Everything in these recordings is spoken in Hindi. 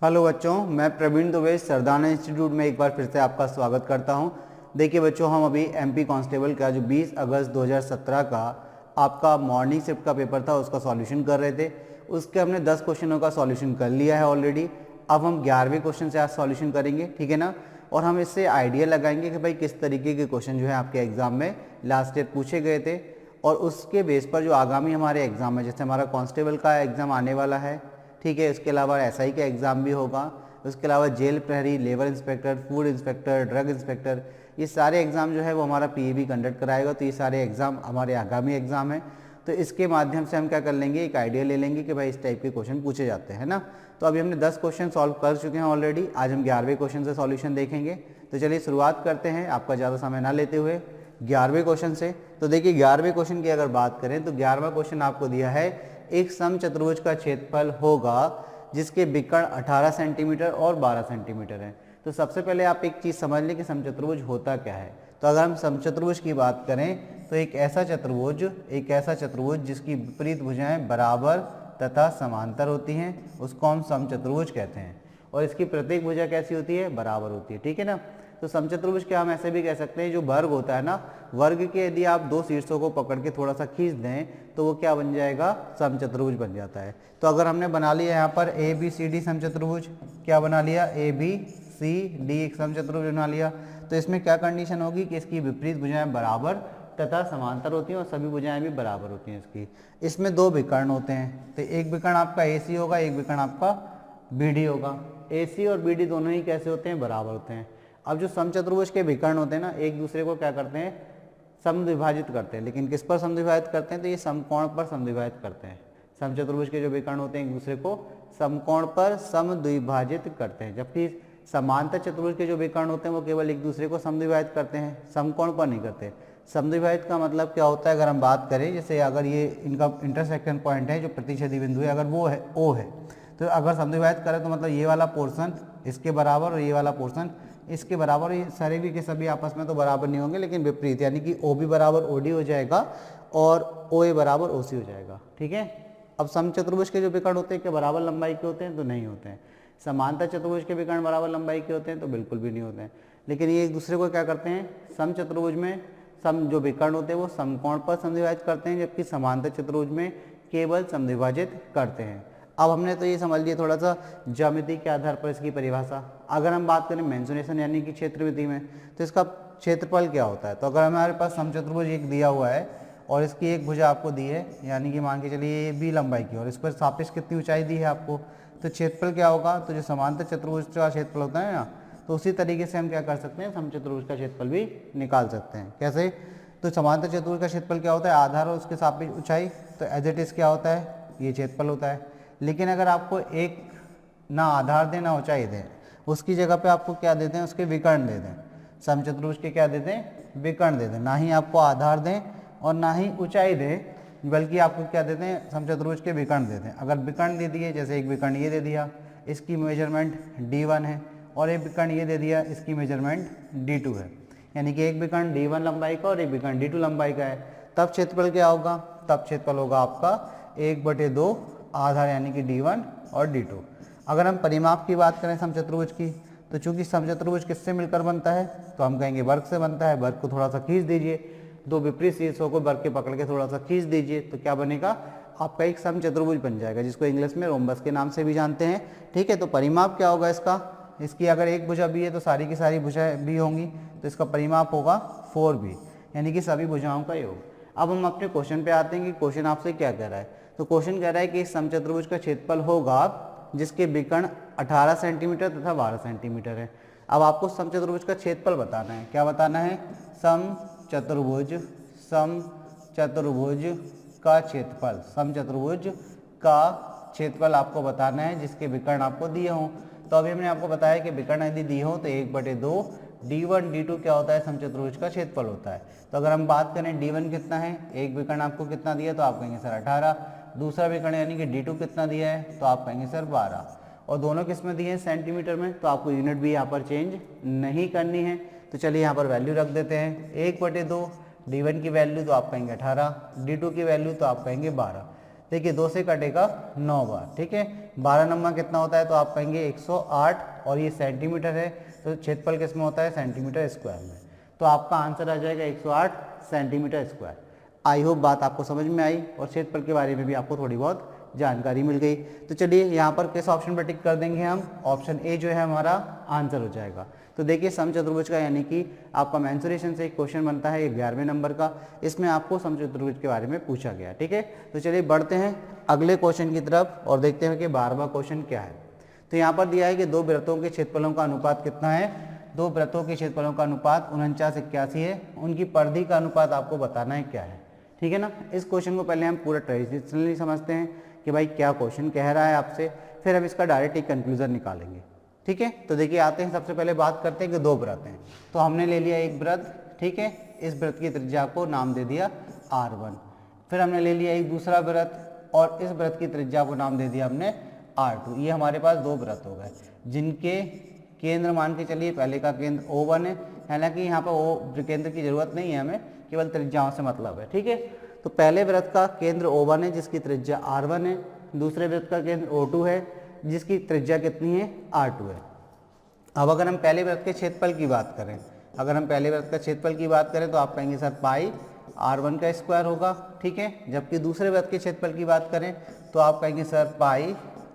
हेलो बच्चों, मैं प्रवीण दुबे सरदाना इंस्टीट्यूट में एक बार फिर से आपका स्वागत करता हूं। देखिए बच्चों, हम अभी एमपी कांस्टेबल का जो 20 अगस्त 2017 का आपका मॉर्निंग शिफ्ट का पेपर था उसका सॉल्यूशन कर रहे थे। उसके हमने 10 क्वेश्चनों का सॉल्यूशन कर लिया है ऑलरेडी। अब हम 11वें क्वेश्चन से आज सॉल्यूशन करेंगे, ठीक है ना। और हम इससे आइडिया लगाएंगे कि भाई किस तरीके के क्वेश्चन जो है आपके एग्जाम में लास्ट ईयर पूछे गए थे, और उसके बेस पर जो आगामी हमारे एग्जाम है, जैसे हमारा कांस्टेबल का एग्ज़ाम आने वाला है, ठीक है। इसके अलावा एसआई का एग्ज़ाम भी होगा। उसके अलावा जेल प्रहरी, labour inspector, food inspector, drug inspector, ये सारे एग्ज़ाम जो है वो हमारा पीएबी कंडक्ट कराएगा। तो ये सारे एग्ज़ाम हमारे आगामी एग्ज़ाम है। तो इसके माध्यम से हम क्या कर लेंगे, एक आइडिया ले लेंगे कि भाई इस टाइप के क्वेश्चन पूछे जाते हैं ना। तो अभी हमने 10 क्वेश्चन सॉल्व कर चुके हैं ऑलरेडी। आज हम 11वें क्वेश्चन से सॉल्यूशन देखेंगे। तो चलिए शुरुआत करते हैं, आपका ज़्यादा समय ना लेते हुए 11वें क्वेश्चन से। तो देखिए 11वें क्वेश्चन की अगर बात करें तो 11वां क्वेश्चन आपको दिया है, एक समचतुर्भुज का क्षेत्रफल होगा जिसके विकर्ण 18 सेंटीमीटर और 12 सेंटीमीटर है। तो सबसे पहले आप एक चीज़ समझ लें कि समचतुर्भुज होता क्या है। तो अगर हम समचतुर्भुज की बात करें तो एक ऐसा चतुर्भुज जिसकी विपरीत भुजाएं बराबर तथा समांतर होती हैं उसको हम समचतुर्भुज कहते हैं। और इसकी प्रत्येक भुजा कैसी होती है, बराबर होती है, ठीक है ना। तो समचतुर्भुज के हम ऐसे भी कह सकते हैं, जो वर्ग होता है ना, वर्ग के यदि आप दो शीर्षों को पकड़ के थोड़ा सा खींच दें तो वो क्या बन जाएगा, समचतुर्भुज बन जाता है। तो अगर हमने बना लिया यहाँ पर ए बी सी डी समचतुर्भुज, क्या बना लिया, ए बी सी डी एक समचतुर्भुज बना लिया। तो इसमें क्या कंडीशन होगी कि इसकी विपरीत भुजाएं बराबर तथा समांतर होती हैं और सभी भुजाएं भी बराबर होती हैं इसकी। इसमें दो विकर्ण होते हैं, तो एक विकर्ण आपका ए सी होगा, एक विकर्ण आपका बी डी होगा। ए सी और बी डी दोनों ही कैसे होते हैं, बराबर होते हैं। अब जो समचतुर्भुज के विकर्ण होते हैं ना, एक दूसरे को क्या करते हैं, समद्विभाजित करते हैं। लेकिन किस पर समद्विभाजित करते हैं, तो ये समकोण पर समद्विभाजित करते हैं। समचतुर्भुज के जो विकर्ण होते हैं एक दूसरे को समकोण पर समद्विभाजित करते हैं, जबकि समांतर चतुर्भुज के जो विकर्ण होते हैं वो केवल एक दूसरे को समद्विभाजित करते हैं, समकोण पर नहीं करते। समद्विभाजित का मतलब क्या होता है, अगर हम बात करें, जैसे अगर ये इनका इंटरसेक्शन पॉइंट है, जो प्रतिच्छेदी बिंदु है, अगर वो है ओ है, तो अगर समद्विभाजित करें तो मतलब ये वाला पोर्शन इसके बराबर और ये वाला पोर्शन इसके बराबर। ये सारे के सभी आपस में तो बराबर नहीं होंगे, लेकिन विपरीत, यानी कि ओ बी बराबर ओ डी हो जाएगा और ओ ए बराबर ओ सी हो जाएगा, ठीक है। अब समचतुर्भुज के जो विकर्ण होते हैं क्या बराबर लंबाई के होते हैं, तो नहीं होते हैं। समांतर चतुर्भुज के विकर्ण बराबर लंबाई के होते हैं, तो बिल्कुल भी नहीं होते हैं। लेकिन ये एक दूसरे को क्या करते हैं, समचतुर्भुज में सम जो विकर्ण होते हैं वो समकोण पर समद्विभाजित करते हैं, जबकि समांतर चतुर्भुज में केवल समद्विभाजित करते हैं। अब हमने तो ये समझ लिया थोड़ा सा ज्यामिति के आधार पर इसकी परिभाषा। अगर हम बात करें मेंसुरेशन यानी कि क्षेत्रविधि में, तो इसका क्षेत्रफल क्या होता है। तो अगर हमारे पास समचतुर्भुज एक दिया हुआ है और इसकी एक भुजा आपको दी है, यानी कि मान के चलिए बी लंबाई की, और इस पर सापेक्ष कितनी ऊंचाई दी है आपको, तो क्षेत्रफल क्या होगा, तो जो समांतर चतुर्भुज का क्षेत्रफल होता है ना, तो उसी तरीके से हम क्या कर सकते हैं, समचतुर्भुज का क्षेत्रफल भी निकाल सकते हैं। कैसे, तो समांतर चतुर्भुज का क्षेत्रफल क्या होता है, आधार और उसके सापेक्ष ऊंचाई। तो एज इट इज क्या होता है, ये क्षेत्रफल होता है। लेकिन अगर आपको एक ना आधार दें ना ऊंचाई दें, उसकी जगह पे आपको क्या देते हैं, उसके विकर्ण दे दें। समचतुर्भुज के क्या देते हैं, विकर्ण दे दें। ना ही आपको आधार दें और ना ही ऊंचाई दें, बल्कि आपको क्या देते हैं, समचतुर्भुज के विकर्ण देते हैं। अगर विकर्ण दे दिए, जैसे एक विकर्ण ये दे दिया, इसकी मेजरमेंट D1 है, और एक विकर्ण ये दे दिया, इसकी मेजरमेंट D2 है, यानी कि एक विकर्ण D1 लंबाई का और एक विकर्ण D2 लंबाई का है। तब क्षेत्रफल क्या होगा, तब क्षेत्रफल होगा आपका 1/2 आधार, यानी कि D1 और D2। अगर हम परिमाप की बात करें समचतुर्भुज की, तो चूंकि समचतुर्भुज किससे मिलकर बनता है, तो हम कहेंगे वर्ग से बनता है। वर्ग को थोड़ा सा खींच दीजिए, दो विपरीत शीर्षों को वर्ग के पकड़ के थोड़ा सा खींच दीजिए, तो क्या बनेगा, आपका एक समचतुर्भुज बन जाएगा, जिसको इंग्लिश में रोम्बस के नाम से भी जानते हैं, ठीक है। तो परिमाप क्या होगा इसका, इसकी अगर एक भुजा बी है तो सारी की सारी भुजाएं बी होंगी, तो इसका परिमाप होगा 4b, यानी कि सभी भुजाओं का योग। अब हम अपने क्वेश्चन पे आते हैं कि क्वेश्चन आपसे क्या कह रहा है। तो क्वेश्चन कह रहा है कि इस समचतुर्भुज का क्षेत्रफल होगा जिसके विकर्ण 18 सेंटीमीटर तथा 12 सेंटीमीटर है। अब आपको समचतुर्भुज का क्षेत्रफल बताना है। क्या बताना है, समचतुर्भुज का क्षेत्रफल, समचतुर्भुज का क्षेत्रफल आपको बताना है जिसके विकर्ण आपको दिए हों। तो अभी हमने आपको बताया कि विकर्ण यदि दिए हों तो 1/2 D1 D2 क्या होता है, समचतुर्भुज का क्षेत्रफल होता है। तो अगर हम बात करें D1 कितना है, एक विकर्ण आपको कितना दिया, तो आप कहेंगे सर 18। दूसरा विकर्ण यानी कि D2 कितना दिया है, तो आप कहेंगे सर 12। और दोनों किस में दिए हैं, सेंटीमीटर में, तो आपको यूनिट भी यहाँ पर चेंज नहीं करनी है। तो चलिए यहाँ पर वैल्यू रख देते हैं, 1/2 D1 की वैल्यू तो आप कहेंगे 18, D2 की वैल्यू तो आप कहेंगे 12। देखिए 2 से कटेगा 9 बार, ठीक है। 12 नंबर कितना होता है, तो आप कहेंगे 108, और ये सेंटीमीटर है तो क्षेत्रफल किस में होता है, सेंटीमीटर स्क्वायर में। तो आपका आंसर आ जाएगा 108 सेंटीमीटर स्क्वायर। आई होप बात आपको समझ में आई और क्षेत्रफल के बारे में भी आपको थोड़ी बहुत जानकारी मिल गई। तो चलिए यहाँ पर किस ऑप्शन पर टिक कर देंगे हम, ऑप्शन ए जो है हमारा आंसर हो जाएगा। तो देखिए समचतुर्भुज का यानी कि आपका मेंसुरेशन से एक क्वेश्चन बनता है 11वें नंबर का, इसमें आपको समचतुर्भुज के बारे में पूछा गया, ठीक है। तो चलिए बढ़ते हैं अगले क्वेश्चन की तरफ और देखते हैं कि 12वां क्वेश्चन क्या है। तो यहाँ पर दिया है कि दो वृत्तों के क्षेत्रफलों का अनुपात कितना है, दो वृत्तों के क्षेत्रफलों का अनुपात 49:81 है, उनकी परिधि का अनुपात आपको बताना है क्या है, ठीक है ना। इस क्वेश्चन को पहले हम पूरा ट्रेडिशनली समझते हैं कि भाई क्या क्वेश्चन कह रहा है आपसे, फिर हम इसका डायरेक्ट एक कंक्लूजन निकालेंगे, ठीक है। तो देखिए आते हैं, सबसे पहले बात करते हैं कि दो वृत्त हैं। तो हमने ले लिया एक वृत्त, ठीक है, इस वृत्त की त्रिज्या को नाम दे दिया R1। फिर हमने ले लिया एक दूसरा वृत्त और इस वृत्त की त्रिज्या को नाम दे दिया हमने R2। ये हमारे पास दो वृत्त हो गए जिनके केंद्र मान के चलिए, पहले का केंद्र O1 है, हालांकि यहाँ पर O केंद्र की जरूरत नहीं है, हमें केवल त्रिज्याओं से मतलब है, ठीक है। तो पहले वृत्त का केंद्र O1 है जिसकी त्रिज्या R1 है, दूसरे वृत्त का केंद्र O2 है जिसकी त्रिज्या कितनी है, R2 है। अब अगर हम पहले वृत्त के क्षेत्रफल की बात करें, अगर हम पहले वृत्त का क्षेत्रफल की बात करें तो आप कहेंगे सर पाई R1 का स्क्वायर होगा, ठीक है। जबकि दूसरे वृत्त के क्षेत्रफल की बात करें तो आप कहेंगे सर पाई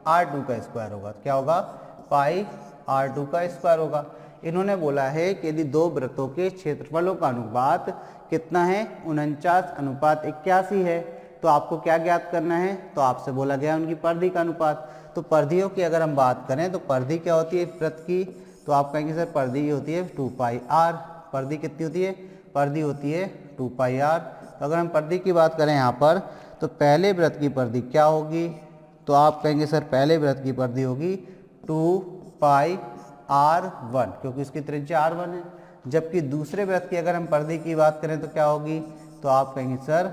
R2 का स्क्वायर होगा। क्या होगा, पाई R2 का स्क्वायर होगा। इन्होंने बोला है कि यदि दो वृत्तों के क्षेत्रफलों का अनुपात कितना है, 49:81 है, तो आपको क्या ज्ञात करना है, तो आपसे बोला गया उनकी परिधि का अनुपात। तो परिधियों की अगर हम बात करें तो परिधि क्या होती है वृत्त की, तो आप कहेंगे सर परिधि होती है 2πr। परिधि कितनी होती है, परिधि होती है 2πr। तो अगर हम परिधि की बात करें यहाँ पर, तो पहले वृत्त की परिधि क्या होगी, तो आप कहेंगे सर पहले वृत्त की परिधि होगी 2πr1, क्योंकि इसकी त्रिज्या R1 है। जबकि दूसरे वृत्त की अगर हम परिधि की बात करें तो क्या होगी, तो आप कहेंगे सर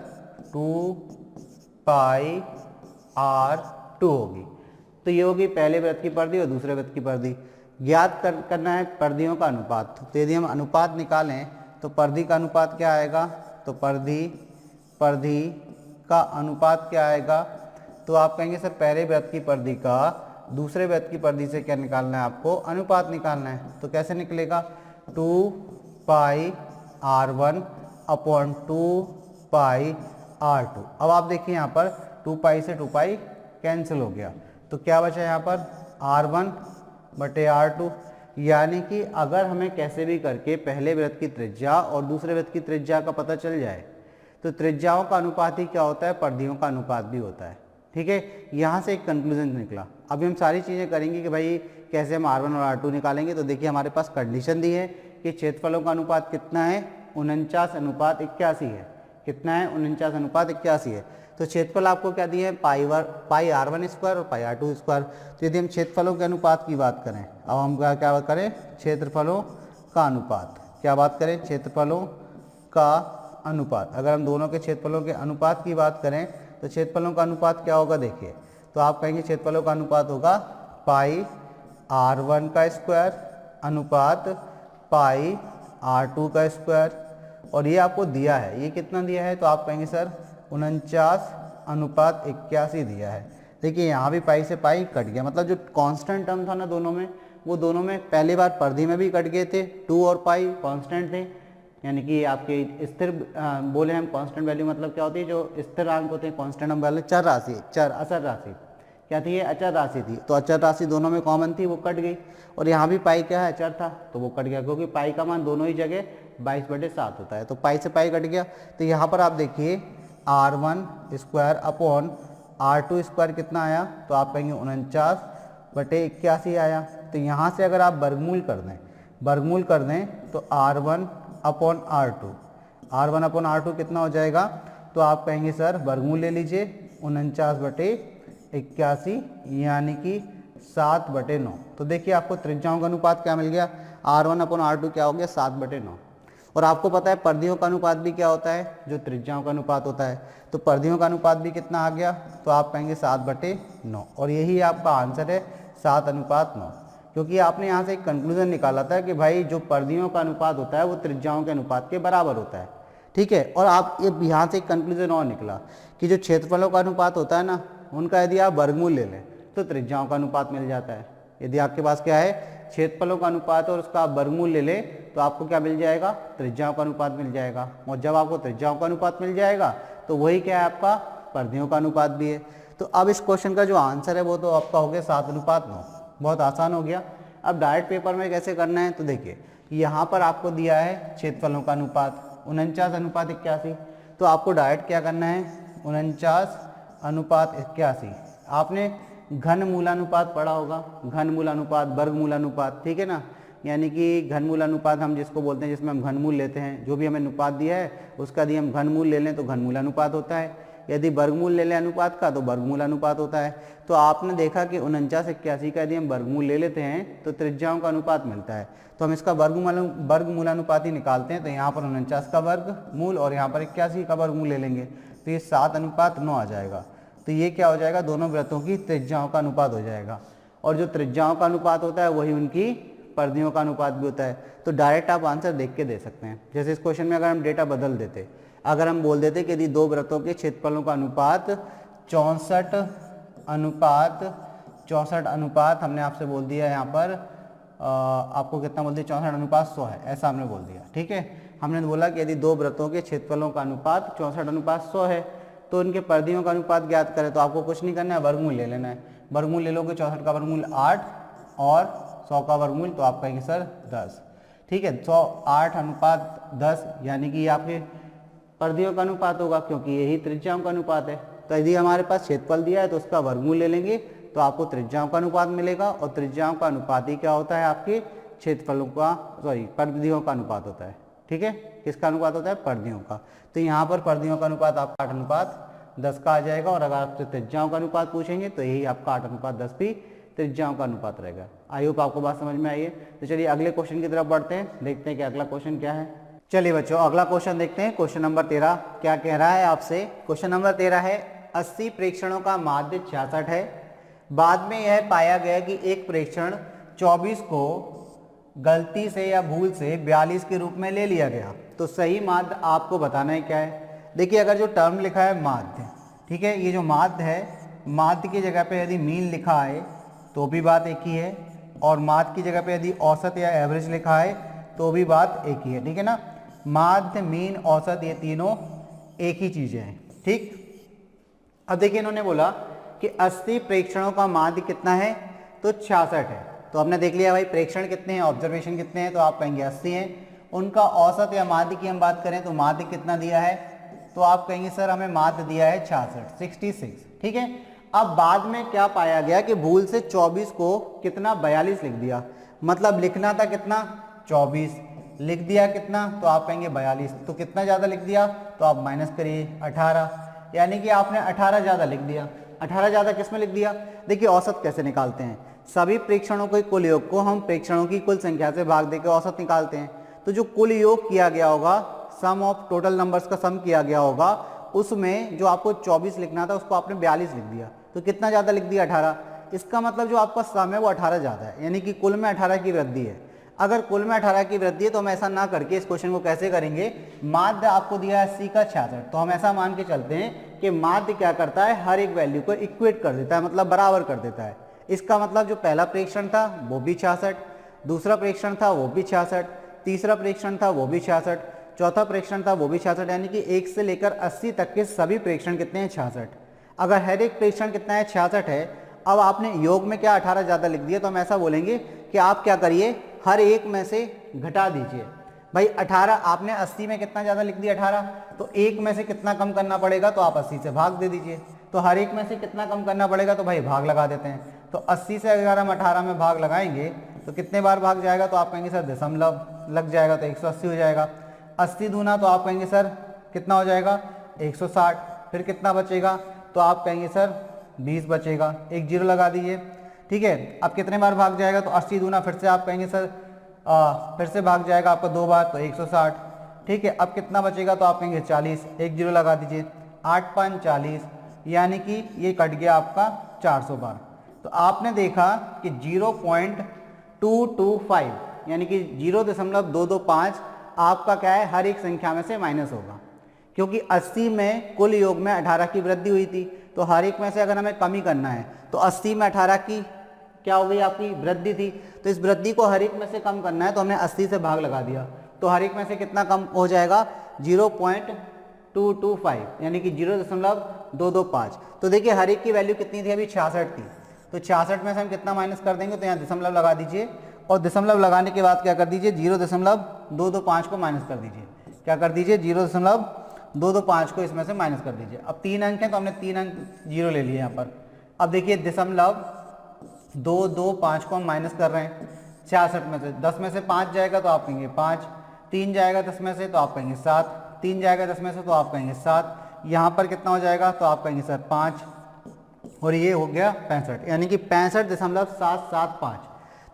2πr2 होगी। तो ये होगी पहले वृत्त की परिधि और दूसरे वृत्त की परिधि। ज्ञात करना है परिधियों का अनुपात। तो यदि हम अनुपात निकालें तो परिधि का अनुपात क्या आएगा, तो परिधि का अनुपात क्या आएगा, तो आप कहेंगे सर पहले वृत्त की परिधि का दूसरे वृत्त की परिधि से क्या निकालना है, आपको अनुपात निकालना है। तो कैसे निकलेगा, 2πr1 अपॉन 2πr2। अब आप देखिए यहाँ पर 2π से 2π कैंसिल हो गया, तो क्या बचा यहाँ पर R1 बटे R2। यानी कि अगर हमें कैसे भी करके पहले वृत्त की त्रिज्या और दूसरे वृत्त की त्रिज्या का पता चल जाए तो त्रिज्याओं का अनुपात ही क्या होता है, परिधियों का अनुपात भी होता है, ठीक है। यहाँ से एक कंक्लूजन निकला। अभी हम सारी चीज़ें करेंगे कि भाई कैसे हम R1 और R2 निकालेंगे। तो देखिए हमारे पास कंडीशन दी है कि क्षेत्रफलों का अनुपात कितना है, 49:81 है। कितना है, 49:81 है। तो क्षेत्रफल आपको क्या दिए हैं, पाई R1 स्क्वायर और पाई R2 स्क्वायर। तो यदि हम क्षेत्रफलों के अनुपात की बात करें, अब हम क्या करें, क्षेत्रफलों का अनुपात, क्या बात करें, क्षेत्रफलों का अनुपात। अगर हम दोनों के क्षेत्रफलों के अनुपात की बात करें तो क्षेत्रफलों का अनुपात क्या होगा, देखिए तो आप कहेंगे क्षेत्रफलों का अनुपात होगा पाई R1 का स्क्वायर अनुपात पाई R2 का स्क्वायर। और ये आपको दिया है, ये कितना दिया है, तो आप कहेंगे सर 49:81 दिया है। देखिए यहाँ भी पाई से पाई कट गया, मतलब जो कांस्टेंट टर्म था ना दोनों में, वो दोनों में पहली बार परिधि में भी कट गए थे। 2 और पाई कांस्टेंट थे, यानी कि आपके स्थिर बोले हम कांस्टेंट वैल्यू मतलब क्या होती है, जो स्थिर अंक होते हैं कांस्टेंट हम बोले चर राशि, अचर राशि क्या थी, ये अचर राशि थी। तो अचर राशि दोनों में कॉमन थी, वो कट गई। और यहाँ भी पाई क्या है, अचर था, तो वो कट गया, क्योंकि पाई का मान दोनों ही जगह 22/7 होता है। तो पाई से पाई कट गया। तो यहाँ पर आप देखिए R1 square upon R2 square कितना आया, तो आप कहेंगे 49/81 आया। तो यहाँ से अगर आप वर्गमूल कर दें तो R1 अपॉन R2 कितना हो जाएगा, तो आप कहेंगे सर वर्गमूल ले लीजिए 49/81 यानी कि 7/9। तो देखिए आपको त्रिज्याओं का अनुपात क्या मिल गया, R1 अपॉन R2 क्या हो गया, 7/9। और आपको पता है परिधियों का अनुपात भी क्या होता है, जो त्रिज्याओं का अनुपात होता है। तो परिधियों का अनुपात भी कितना आ गया, तो आप कहेंगे 7/9। और यही आपका आंसर है 7:9, क्योंकि आपने यहाँ से एक कंक्लूजन निकाला था कि भाई जो परिधियों का अनुपात होता है वो त्रिज्याओं के अनुपात के बराबर होता है, ठीक है। और आप ये यहाँ से एक कंक्लूजन और निकला कि जो क्षेत्रफलों का अनुपात होता है ना, उनका यदि आप वर्गमूल ले लें तो त्रिज्याओं का अनुपात मिल जाता है। यदि आपके पास क्या है, क्षेत्रफलों का अनुपात और उसका आप वर्गमूल ले लें तो आपको क्या मिल जाएगा, त्रिज्याओं का अनुपात मिल जाएगा। और जब आपको त्रिज्याओं का अनुपात मिल जाएगा तो वही क्या है, आपका परिधियों का अनुपात भी है। तो अब इस क्वेश्चन का जो आंसर है वो तो आपका हो गया 7:9। बहुत आसान हो गया। अब डायरेक्ट पेपर में कैसे करना है, तो देखिए यहाँ पर आपको दिया है क्षेत्रफलों का अनुपात 49:81। तो आपको डायरेक्ट क्या करना है, 49:81। आपने घन मूलानुपात पढ़ा होगा, घन मूलानुपात, वर्ग मूलानुपात, ठीक है ना। यानी कि घन मूलानुपात हम जिसको बोलते हैं, जिसमें हम घनमूल लेते हैं, जो भी हमें अनुपात दिया है उसका यदि हम घनमूल ले लें तो घन मूलानुपात होता है। यदि वर्गमूल ले लें अनुपात का तो वर्गमूल अनुपात होता है। तो आपने देखा कि 49:81 का यदि हम वर्गमूल ले लेते हैं तो त्रिज्याओं का अनुपात मिलता है। तो हम इसका वर्गमूलानुपात ही निकालते हैं। तो यहाँ पर 49 का वर्गमूल और यहाँ पर 81 का वर्गमूल ले लेंगे तो ये 7:9 आ जाएगा। तो ये क्या हो जाएगा, दोनों वृत्तों की त्रिज्याओं का अनुपात हो जाएगा। और जो त्रिज्याओं का अनुपात होता है वही उनकी परिधियों का अनुपात भी होता है। तो डायरेक्ट आप आंसर देख के दे सकते हैं। जैसे इस क्वेश्चन में अगर हम डेटा बदल देते, अगर हम बोल देते कि यदि दो वृत्तों के क्षेत्रफलों का अनुपात 64:64 हमने आपसे बोल दिया यहाँ पर आपको कितना बोल दिया, 64:100 है, ऐसा हमने बोल दिया। ठीक है, हमने बोला कि यदि दो वृत्तों के क्षेत्रफलों का अनुपात 64:100 है तो उनके परिधियों का अनुपात ज्ञात करें। तो आपको कुछ नहीं करना है, वर्गमूल ले लेना है। वर्गमूल ले लोगे, 64 का वर्गमूल 8 और 100 का वर्गमूल, तो आप कहेंगे सर 10। ठीक है, 108:10 यानी कि ये आपके परिधियों का अनुपात होगा क्योंकि यही त्रिज्याओं का अनुपात है। तो यदि हमारे पास क्षेत्रफल दिया है तो उसका वर्गमूल ले लेंगे तो आपको त्रिज्याओं का अनुपात मिलेगा। और त्रिज्याओं का अनुपात ही क्या होता है, आपके क्षेत्रफलों का परिधियों का अनुपात होता है। ठीक है, किसका अनुपात होता है, परिधियों का। तो यहाँ पर परिधियों का अनुपात आपका 8:10 का आ जाएगा। और अगर आपसे त्रिज्याओं का अनुपात पूछेंगे तो यही आपका 8:10 भी त्रिज्याओं का अनुपात रहेगा। आई होप आपको बात समझ में आई है। तो चलिए अगले क्वेश्चन की तरफ बढ़ते हैं, देखते हैं कि अगला क्वेश्चन क्या है। चलिए बच्चों अगला क्वेश्चन देखते हैं। क्वेश्चन नंबर 13 क्या कह रहा है आपसे। क्वेश्चन नंबर 13 है 80 प्रेक्षणों का माध्य 66 है। बाद में यह पाया गया कि एक प्रेक्षण 24 को गलती से या भूल से 42 के रूप में ले लिया गया। तो सही माध्य आपको बताना है क्या है। देखिए अगर जो टर्म लिखा है माध्य, ठीक है, ये जो माध्य है, माध्य की जगह पे यदि मीन लिखा है तो भी बात एक ही है। और माध्य की जगह पे यदि औसत या एवरेज लिखा है तो भी बात एक ही है। ठीक है ना, माध्य, मीन, औसत, ये तीनों एक ही चीजें हैं। ठीक, अब देखिए इन्होंने बोला कि 80 प्रेक्षणों का माध्य कितना है, तो 66 है। तो हमने देख लिया भाई प्रेक्षण कितने हैं, ऑब्जर्वेशन कितने हैं, तो आप कहेंगे 80 हैं। उनका औसत या माध्य की हम बात करें तो माध्य कितना दिया है, तो आप कहेंगे सर हमें माध्य दिया है 66। ठीक है, अब बाद में क्या पाया गया कि भूल से 24 को कितना 42 लिख दिया। मतलब लिखना था कितना, 24, लिख दिया कितना, तो आप कहेंगे 42। तो कितना ज़्यादा लिख दिया, तो आप माइनस करिए 18, यानी कि आपने 18 ज़्यादा लिख दिया। 18 ज़्यादा किस में लिख दिया। देखिए औसत कैसे निकालते हैं, सभी प्रेक्षणों के कुल योग को हम प्रेक्षणों की कुल संख्या से भाग देकर औसत निकालते हैं। तो जो कुल योग किया गया होगा, सम ऑफ टोटल नंबर्स का सम किया गया होगा, उसमें जो आपको 24 लिखना था उसको आपने 42 लिख दिया। तो कितना ज़्यादा लिख दिया, 18। इसका मतलब जो आपका सम है वो 18 ज़्यादा है, यानी कि कुल में 18 की वृद्धि है। अगर कुल में 18 की वृद्धि है तो हम ऐसा ना करके इस क्वेश्चन को कैसे करेंगे, माध्य आपको दिया है 80 का 66, तो हम ऐसा मान के चलते हैं कि माध्य क्या करता है, हर एक वैल्यू को इक्वेट कर देता है, मतलब बराबर कर देता है। इसका मतलब जो पहला प्रेक्षण था वो भी 66, दूसरा प्रेक्षण था वो भी 66, तीसरा प्रेक्षण था वो भी 66, चौथा प्रेक्षण था वो भी 66, यानी कि 1 से लेकर 80 तक के सभी प्रेक्षण कितने हैं, 66। अगर हर एक प्रेक्षण कितना है, 66 है। अब आपने योग में क्या 18 ज़्यादा लिख दिया, तो हम ऐसा बोलेंगे कि आप क्या करिए, हर एक में से घटा दीजिए। भाई 18 आपने 80 में कितना ज़्यादा लिख दिया, 18, तो एक में से कितना कम करना पड़ेगा, तो आप 80 से भाग दे दीजिए। तो हर एक में से कितना कम करना पड़ेगा, तो भाई भाग लगा देते हैं। तो 80 से अगर हम 18 में भाग लगाएंगे तो कितने बार भाग जाएगा, तो आप कहेंगे सर दशमलव लग जाएगा, तो 180 हो जाएगा। 80 दूना तो आप कहेंगे सर कितना हो जाएगा, 160। फिर कितना बचेगा, तो आप कहेंगे सर 20 बचेगा, एक जीरो लगा दीजिए। ठीक है, अब कितने बार भाग जाएगा, तो 80 दूना फिर से आप कहेंगे सर फिर से भाग जाएगा आपका 2 बार, तो 160। ठीक है, अब कितना बचेगा, तो आप कहेंगे 40, एक जीरो लगा दीजिए। 8 5 40, यानी कि ये कट गया आपका 400 बार। तो आपने देखा कि 0.225 यानी कि 0.225 आपका क्या है, हर एक संख्या में से माइनस होगा। क्योंकि 80 में कुल योग में 18 की वृद्धि हुई थी, तो हर एक में से अगर हमें कमी करना है तो 80 में 18 की क्या हो गई आपकी वृद्धि थी, तो इस वृद्धि को हर एक में से कम करना है तो हमने 80 से भाग लगा दिया, तो हर एक में से कितना कम हो जाएगा 0.225 यानी कि 0.225। तो देखिए हर एक की वैल्यू कितनी थी अभी 66 थी, तो 66 में से हम कितना माइनस कर देंगे, तो यहाँ दशमलव लगा दीजिए और दशमलव लगाने के बाद क्या कर दीजिए 0.225 को माइनस कर दीजिए, क्या कर दीजिए 0.225 को इसमें से माइनस कर दीजिए। अब 3 अंक हैं तो हमने 3 अंक 0 ले लिए यहाँ पर। अब देखिए 0.225 को हम माइनस कर रहे हैं 66 में से, 10 में से 5 जाएगा तो आप कहेंगे 5, 3 जाएगा 10 में से तो आप कहेंगे 7, 3 जाएगा 10 में से तो आप कहेंगे 7, यहाँ पर कितना हो जाएगा तो आप कहेंगे सर 5 और ये हो गया 65 यानी कि 65.775।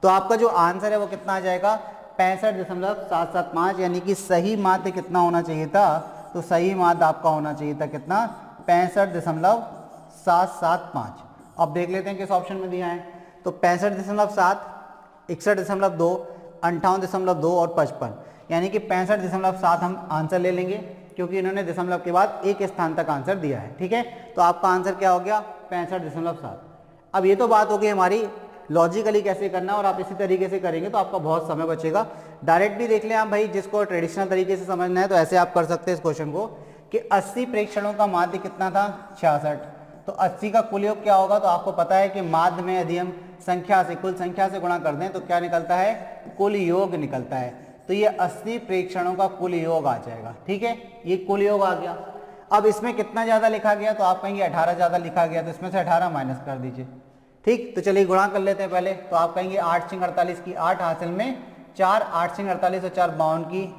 तो आपका जो आंसर है वो कितना आ जाएगा 65.775 यानी कि सही माध्य कितना होना चाहिए था, तो सही माध्य आपका होना चाहिए था कितना 65.775। अब देख लेते हैं किस ऑप्शन में दिया है, तो 65.7, 61.2, 58.2 और 55 यानी कि 65.7 हम आंसर ले लेंगे क्योंकि इन्होंने दशमलव के बाद एक स्थान तक आंसर दिया है। ठीक है, तो आपका आंसर क्या हो गया 65.7। अब ये तो बात होगी हमारी लॉजिकली कैसे करना, और आप इसी तरीके से करेंगे तो आपका बहुत समय बचेगा। डायरेक्ट भी देख लें आप भाई, जिसको ट्रेडिशनल तरीके से समझना है तो ऐसे आप कर सकते हैं इस क्वेश्चन को कि 80 प्रेक्षणों का माध्य कितना था 66, तो 80 का कुल योग क्या होगा, तो आपको पता है कि माध्य में यदि हम संख्या से कुल संख्या से गुणा कर दें तो क्या निकलता है कुल योग निकलता है, तो ये 80 प्रेक्षणों का कुल योग आ जाएगा। ठीक है, ये कुल योग आ गया। अब इसमें कितना ज्यादा लिखा गया, तो आप कहेंगे 18 ज्यादा लिखा गया, तो इसमें से 18 माइनस कर दीजिए। ठीक, तो चलिए गुणा कर लेते हैं पहले, तो आप कहेंगे 8 सिंह 48 की 8 हासिल में 4, 8 सिंह 48 और 4 52 की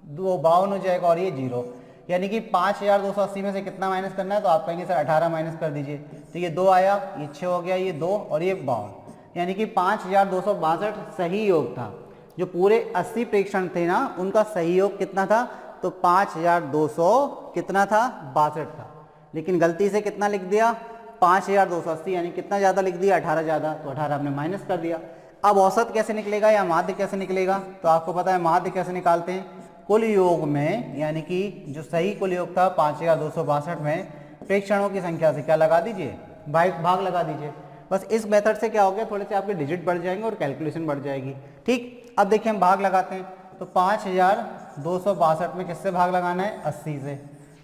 2 52 हो जाएगा और ये 0 यानी कि 5280 में से कितना माइनस करना है, तो आप कहेंगे सर 18 माइनस कर दीजिए, तो ये 2 आया, ये 6 हो गया, ये 2 और ये 52 यानी कि 5262 सही योग था। जो पूरे 80 प्रेक्षण थे ना उनका सही योग कितना था, तो 5200 कितना था 62 था, लेकिन गलती से कितना लिख दिया 5280 यानी कितना ज़्यादा लिख दिया 18 ज़्यादा, तो 18 हमने माइनस कर दिया। अब औसत कैसे निकलेगा या माध्य कैसे निकलेगा, तो आपको पता है माध्य कैसे निकालते हैं, कुल योग में यानी कि जो सही कुल योग था 5262 में प्रेक्षणों की संख्या से क्या लगा दीजिए भाग लगा दीजिए। बस इस मेथड से क्या हो गया, थोड़े से आपके डिजिट बढ़ जाएंगे और कैलकुलेशन बढ़ जाएगी। ठीक, अब देखिए हम भाग लगाते हैं, तो 5262 में किससे भाग लगाना है 80 से,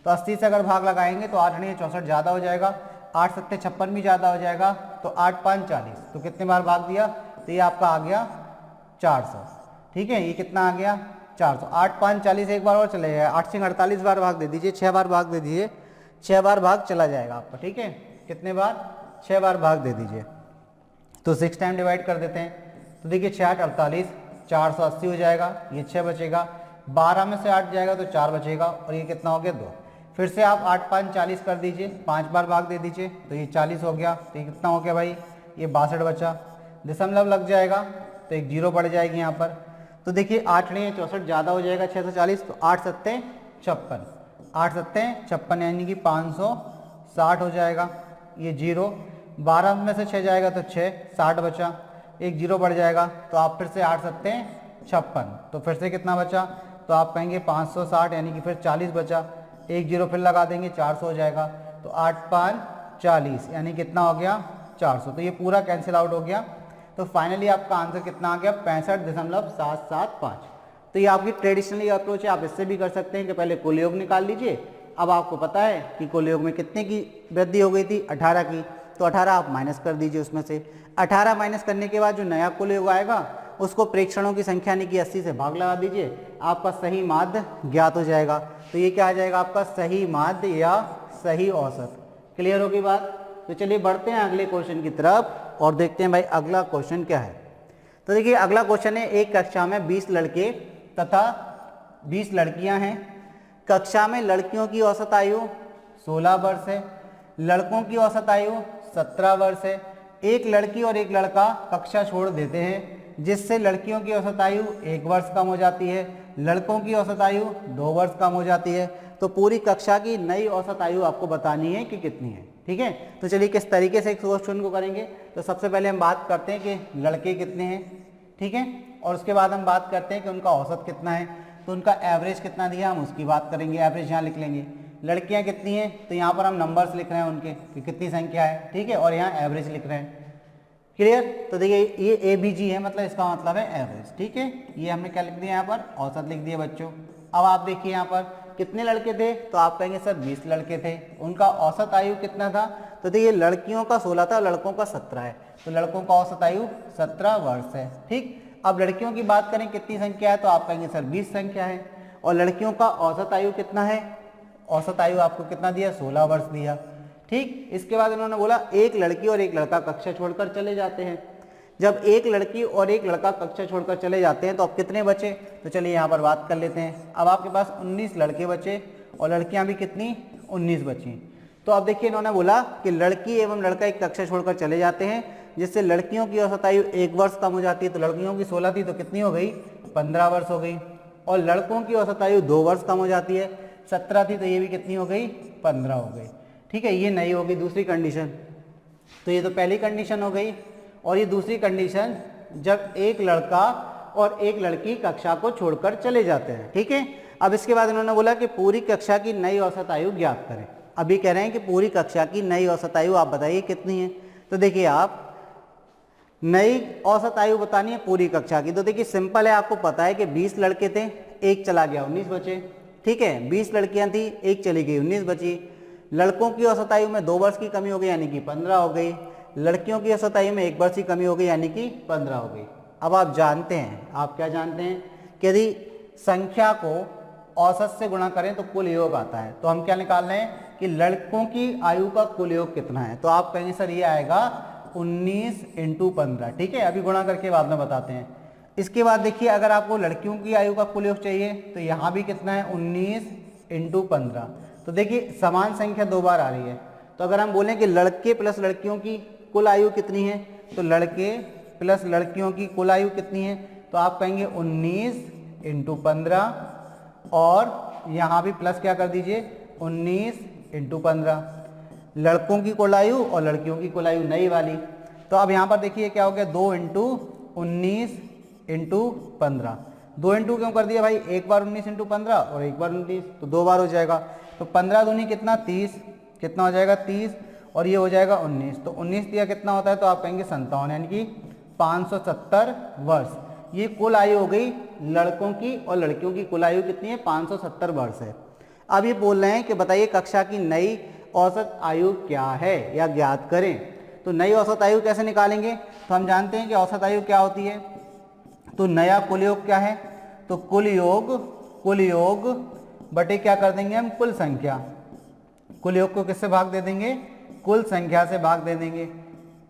तो 80 से अगर भाग लगाएंगे तो 8 8 64 ज़्यादा हो जाएगा, 8 7 56 भी ज़्यादा हो जाएगा, तो 8 5 40, तो कितने बार भाग दिया, तो ये आपका आ गया 400। ठीक है, ये कितना आ गया 400, 8 5 40 एक बार और चले जाएगा, 8 सिंह 48 बार भाग दे दीजिए, 6 बार भाग दे दीजिए, 6 बार भाग चला जाएगा आपका। ठीक है, कितने बार 6 बार भाग दे दीजिए, तो 6 टाइम डिवाइड कर देते हैं, तो देखिए 6 8 48, 480 हो जाएगा, ये 6 बचेगा, 12 में से 8 जाएगा तो 4 बचेगा और ये कितना हो गया 2। फिर से आप 8 5 40 कर दीजिए, 5 बार भाग दे दीजिए, तो ये 40 हो गया, तो ये कितना हो गया भाई, ये 62 बचा, दशमलव लग जाएगा तो एक 0 बढ़ जाएगी यहाँ पर, तो देखिए 8 नहीं 64 ज़्यादा हो जाएगा 640, तो 8 7 56, 8 7 56 यानी कि 560 हो जाएगा, ये 0, 12 में से 6 जाएगा तो 6, 60 बचा, एक 0 बढ़ जाएगा, तो आप फिर से 8 7 56, तो फिर से कितना बचा, तो आप कहेंगे 560 यानी कि फिर 40 बचा, एक 0 फिर लगा देंगे 400 हो जाएगा, तो 8 5 40 यानी कितना हो गया 400, तो ये पूरा कैंसिल आउट हो गया, तो फाइनली आपका आंसर कितना आ गया 65.775। तो ये आपकी ट्रेडिशनली अप्रोच है, आप इससे भी कर सकते हैं कि पहले कुल योग निकाल लीजिए। अब आपको पता है कि कुल योग में कितने की वृद्धि हो गई थी 18 की, तो 18 आप माइनस कर दीजिए, उसमें से 18 माइनस करने के बाद जो नया कुल योग आएगा उसको प्रेक्षणों की संख्या यानी कि 80 से भाग लगा दीजिए, आपका सही माध्य ज्ञात हो जाएगा। तो ये क्या आ जाएगा आपका सही माध्य या सही औसत। क्लियर होगी बात, तो चलिए बढ़ते हैं अगले क्वेश्चन की तरफ और देखते हैं भाई अगला क्वेश्चन क्या है। तो देखिए अगला क्वेश्चन है, एक कक्षा में 20 लड़के तथा 20 लड़कियां हैं। कक्षा में लड़कियों की औसत आयु 16 वर्ष है, लड़कों की औसत आयु 17 वर्ष है। एक लड़की और एक लड़का कक्षा छोड़ देते हैं, जिससे लड़कियों की औसत आयु 1 वर्ष कम हो जाती है, लड़कों की औसत आयु 2 वर्ष कम हो जाती है। तो पूरी कक्षा की नई औसत आयु आपको बतानी है कि कितनी है। ठीक है, तो चलिए किस तरीके से इस क्वेश्चन को करेंगे। तो सबसे पहले हम बात करते हैं कि लड़के कितने हैं, ठीक है, और उसके बाद हम बात करते हैं कि उनका औसत कितना है। तो उनका एवरेज कितना दिया हम उसकी बात करेंगे, एवरेज यहाँ लिख लेंगे। लड़कियाँ कितनी हैं तो यहाँ पर हम नंबर्स लिख रहे हैं उनके कि कितनी संख्या है, ठीक है, और यहाँ एवरेज लिख रहे हैं। क्लियर? तो देखिए ये ABG है, मतलब इसका मतलब है एवरेज, ठीक है। ये हमने क्या लिख दिया यहाँ पर, औसत लिख दिया बच्चों। अब आप देखिए यहाँ पर कितने लड़के थे, तो आप कहेंगे सर 20 लड़के थे। उनका औसत आयु कितना था, तो देखिए लड़कियों का 16 था, लड़कों का 17 है, तो लड़कों का औसत आयु 17 वर्ष है, ठीक। अब लड़कियों की बात करें कितनी संख्या है, तो आप कहेंगे सर 20 संख्या है। और लड़कियों का औसत आयु कितना है, औसत आयु आपको कितना दिया, 16 वर्ष दिया, ठीक। इसके बाद इन्होंने बोला एक लड़की और एक लड़का कक्षा छोड़कर चले जाते हैं। जब एक लड़की और एक लड़का कक्षा छोड़कर चले जाते हैं तो अब कितने बचे, तो चलिए यहाँ पर बात कर लेते हैं। अब आपके पास 19 लड़के बचे और लड़कियाँ भी कितनी, 19 बची। तो अब देखिए इन्होंने बोला कि लड़की एवं लड़का एक कक्षा छोड़कर चले जाते हैं, जिससे लड़कियों की औसत आयु 1 वर्ष कम हो जाती है। तो लड़कियों की 16 थी तो कितनी हो गई, 15 वर्ष हो गई। और लड़कों की औसत आयु 2 वर्ष कम हो जाती है, 17 थी तो ये भी कितनी हो गई, 15 हो गई, ठीक है। ये नहीं होगी दूसरी कंडीशन। तो ये तो पहली कंडीशन हो गई। और ये दूसरी कंडीशन जब एक लड़का और एक लड़की कक्षा को छोड़कर चले जाते हैं, ठीक है। अब इसके बाद इन्होंने बोला कि पूरी कक्षा की नई औसत आयु ज्ञात करें। अभी कह रहे हैं कि पूरी कक्षा की नई औसत आयु आप बताइए कितनी है। तो देखिए आप नई औसत आयु बतानी है पूरी कक्षा की, तो देखिए सिंपल है, आपको पता है कि 20 लड़के थे, एक चला गया 19 बचे, ठीक है। 20 लड़कियां थी, एक चली गई 19 बची। लड़कों की औसत आयु में 2 वर्ष की कमी हो गई यानी कि 15 हो गई। लड़कियों की औसत आयु में 1 वर्ष की कमी हो गई यानी कि 15 हो गई। अब आप जानते हैं, आप क्या जानते हैं कि यदि संख्या को औसत से गुणा करें तो कुल योग आता है। तो हम क्या निकाल रहे हैं कि लड़कों की आयु का कुल योग कितना है, तो आप कहेंगे सर ये आएगा 19 × 15, ठीक है। अभी गुणा करके बाद में बताते हैं। इसके बाद देखिए अगर आपको लड़कियों की आयु का कुल योग चाहिए तो यहाँ भी कितना है, 19 × 15। तो देखिए समान संख्या 2 बार आ रही है, तो अगर हम बोलें कि लड़के प्लस लड़कियों की कुल आयु कितनी है, तो लड़के प्लस लड़कियों की कुल आयु कितनी है, तो आप कहेंगे 19 × 15 और यहाँ भी प्लस क्या कर दीजिए 19 × 15। लड़कों की कुल आयु और लड़कियों की कुल आयु नई वाली। तो अब यहाँ पर देखिए क्या हो गया, 2 × 19 × 15। 2 इंटू क्यों कर दिया भाई, एक बार 19 × 15 और एक बार 19, तो 2 बार हो जाएगा। तो 15 दूनी कितना 30, कितना हो जाएगा 30 और ये हो जाएगा 19। तो 19 दिया कितना होता है, तो आप कहेंगे 57 यानी कि 570 वर्ष। ये कुल आयु हो गई लड़कों की, और लड़कियों की कुल आयु कितनी है, 570 वर्ष है। अब ये बोल रहे हैं कि बताइए कक्षा की नई औसत आयु क्या है या ज्ञात करें। तो नई औसत आयु कैसे निकालेंगे, तो हम जानते हैं कि औसत आयु क्या होती है। तो नया कुल योग क्या है, तो कुल योग बटे क्या कर देंगे हम, कुल संख्या। कुल योग को किससे भाग दे देंगे, कुल संख्या से भाग दे देंगे,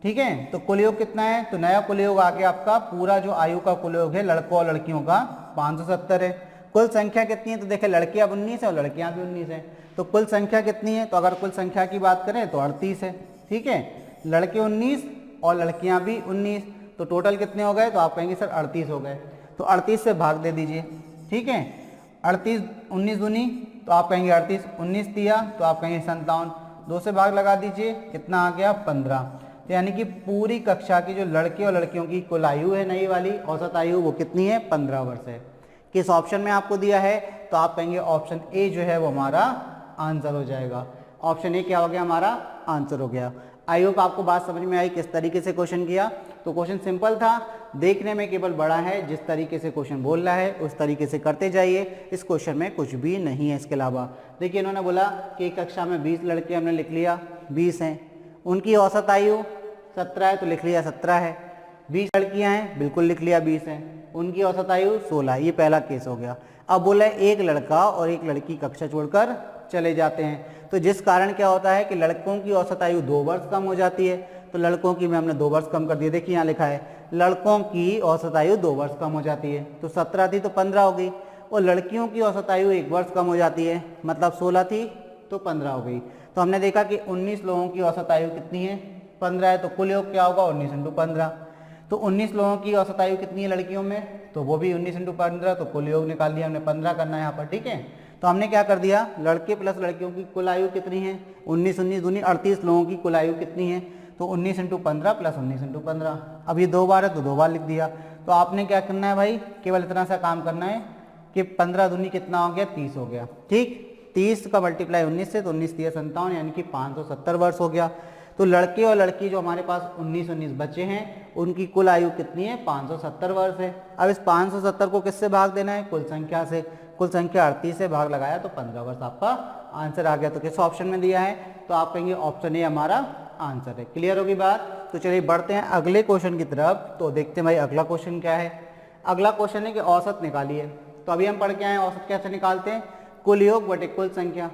ठीक है। तो कुल योग कितना है, तो नया कुल योग आके आपका पूरा जो आयु का कुल योग है लड़कों और लड़कियों का 570 है। कुल संख्या कितनी है, तो देखिए लड़के अब 19 है और लड़कियां भी 19 है। तो कुल संख्या कितनी है, तो अगर कुल संख्या की बात करें तो 38 है, ठीक है। लड़के 19 और लड़कियां भी 19, तो टोटल कितने हो गए, तो आप कहेंगे सर 38 हो गए। तो 38 से भाग दे दीजिए, ठीक है। 38 19 दूनी, तो आप कहेंगे 38, 19 दिया तो आप कहेंगे 57, 2 से भाग लगा दीजिए, कितना आ गया 15। तो यानी कि पूरी कक्षा की जो लड़के और लड़कियों की कुल आयु है नई वाली औसत आयु, वो कितनी है, 15 वर्ष है। किस ऑप्शन में आपको दिया है, तो आप कहेंगे ऑप्शन ए जो है वो हमारा आंसर हो जाएगा। ऑप्शन ए क्या हो गया, हमारा आंसर हो गया। आई होप आपको बात समझ में आई किस तरीके से क्वेश्चन किया। तो क्वेश्चन सिंपल था, देखने में केवल बड़ा है, जिस तरीके से क्वेश्चन बोल रहा है उस तरीके से करते जाइए। इस क्वेश्चन में कुछ भी नहीं है इसके अलावा। देखिए इन्होंने बोला कि कक्षा में 20 लड़के हमने लिख लिया 20 हैं, उनकी औसत आयु 17 है तो लिख लिया 17 है। 20 लड़कियां हैं, बिल्कुल लिख लिया 20 हैं, उनकी औसत आयु 16, ये पहला केस हो गया। अब बोला है एक लड़का और एक लड़की कक्षा छोड़कर चले जाते हैं, तो जिस कारण क्या होता है कि लड़कों की औसत आयु 2 वर्ष कम हो जाती है। तो लड़कों की में हमने 2 वर्ष कम कर दिया, देखिए यहाँ लिखा है लड़कों की औसत आयु 2 वर्ष कम हो जाती है, तो 17 थी तो 15 हो गई। और लड़कियों की औसत आयु 1 वर्ष कम हो जाती है, मतलब 16 थी तो 15 हो गई। तो हमने देखा कि 19 लोगों की औसत आयु कितनी है, 15 है, तो कुल योग क्या होगा 19 × 15। तो 19 लोगों की औसत आयु कितनी है लड़कियों में, तो वो भी 19 × 15, तो कुल योग निकाल लिया हमने, 15 करना है यहाँ पर, ठीक है। तो हमने क्या कर दिया, लड़के प्लस लड़कियों की कुल आयु कितनी है, 19 19 दूनी 38 लोगों की कुल आयु कितनी है, तो 19 × 15 प्लस 19 × 15। अब ये 2 बार है तो 2 बार लिख दिया। तो आपने क्या करना है भाई, केवल इतना सा काम करना है, कि 15 दूनी कितना हो गया, 30 हो गया। ठीक, 30 का मल्टीप्लाई 19 से, तो 19 30 57, यानी कि 570 वर्ष हो गया। तो लड़के और लड़की जो हमारे पास 19 बच्चे हैं, उनकी कुल आयु कितनी है, 570 वर्ष है। अब इस 570 को किससे भाग देना है, कुल संख्या से। कुल संख्या 38 से भाग लगाया तो 15 वर्ष आपका आंसर आ गया। तो किस ऑप्शन में दिया है, तो आप कहेंगे ऑप्शन ए हमारा आंसर है। क्लियर होगी बात। तो चलिए बढ़ते हैं अगले क्वेश्चन की तरफ। तो देखते हैं भाई अगला क्वेश्चन क्या है। अगला क्वेश्चन है कि औसत निकालिए। तो अभी हम पढ़ के आए औसत कैसे निकालते हैं, कुल योग बटे कुल संख्या।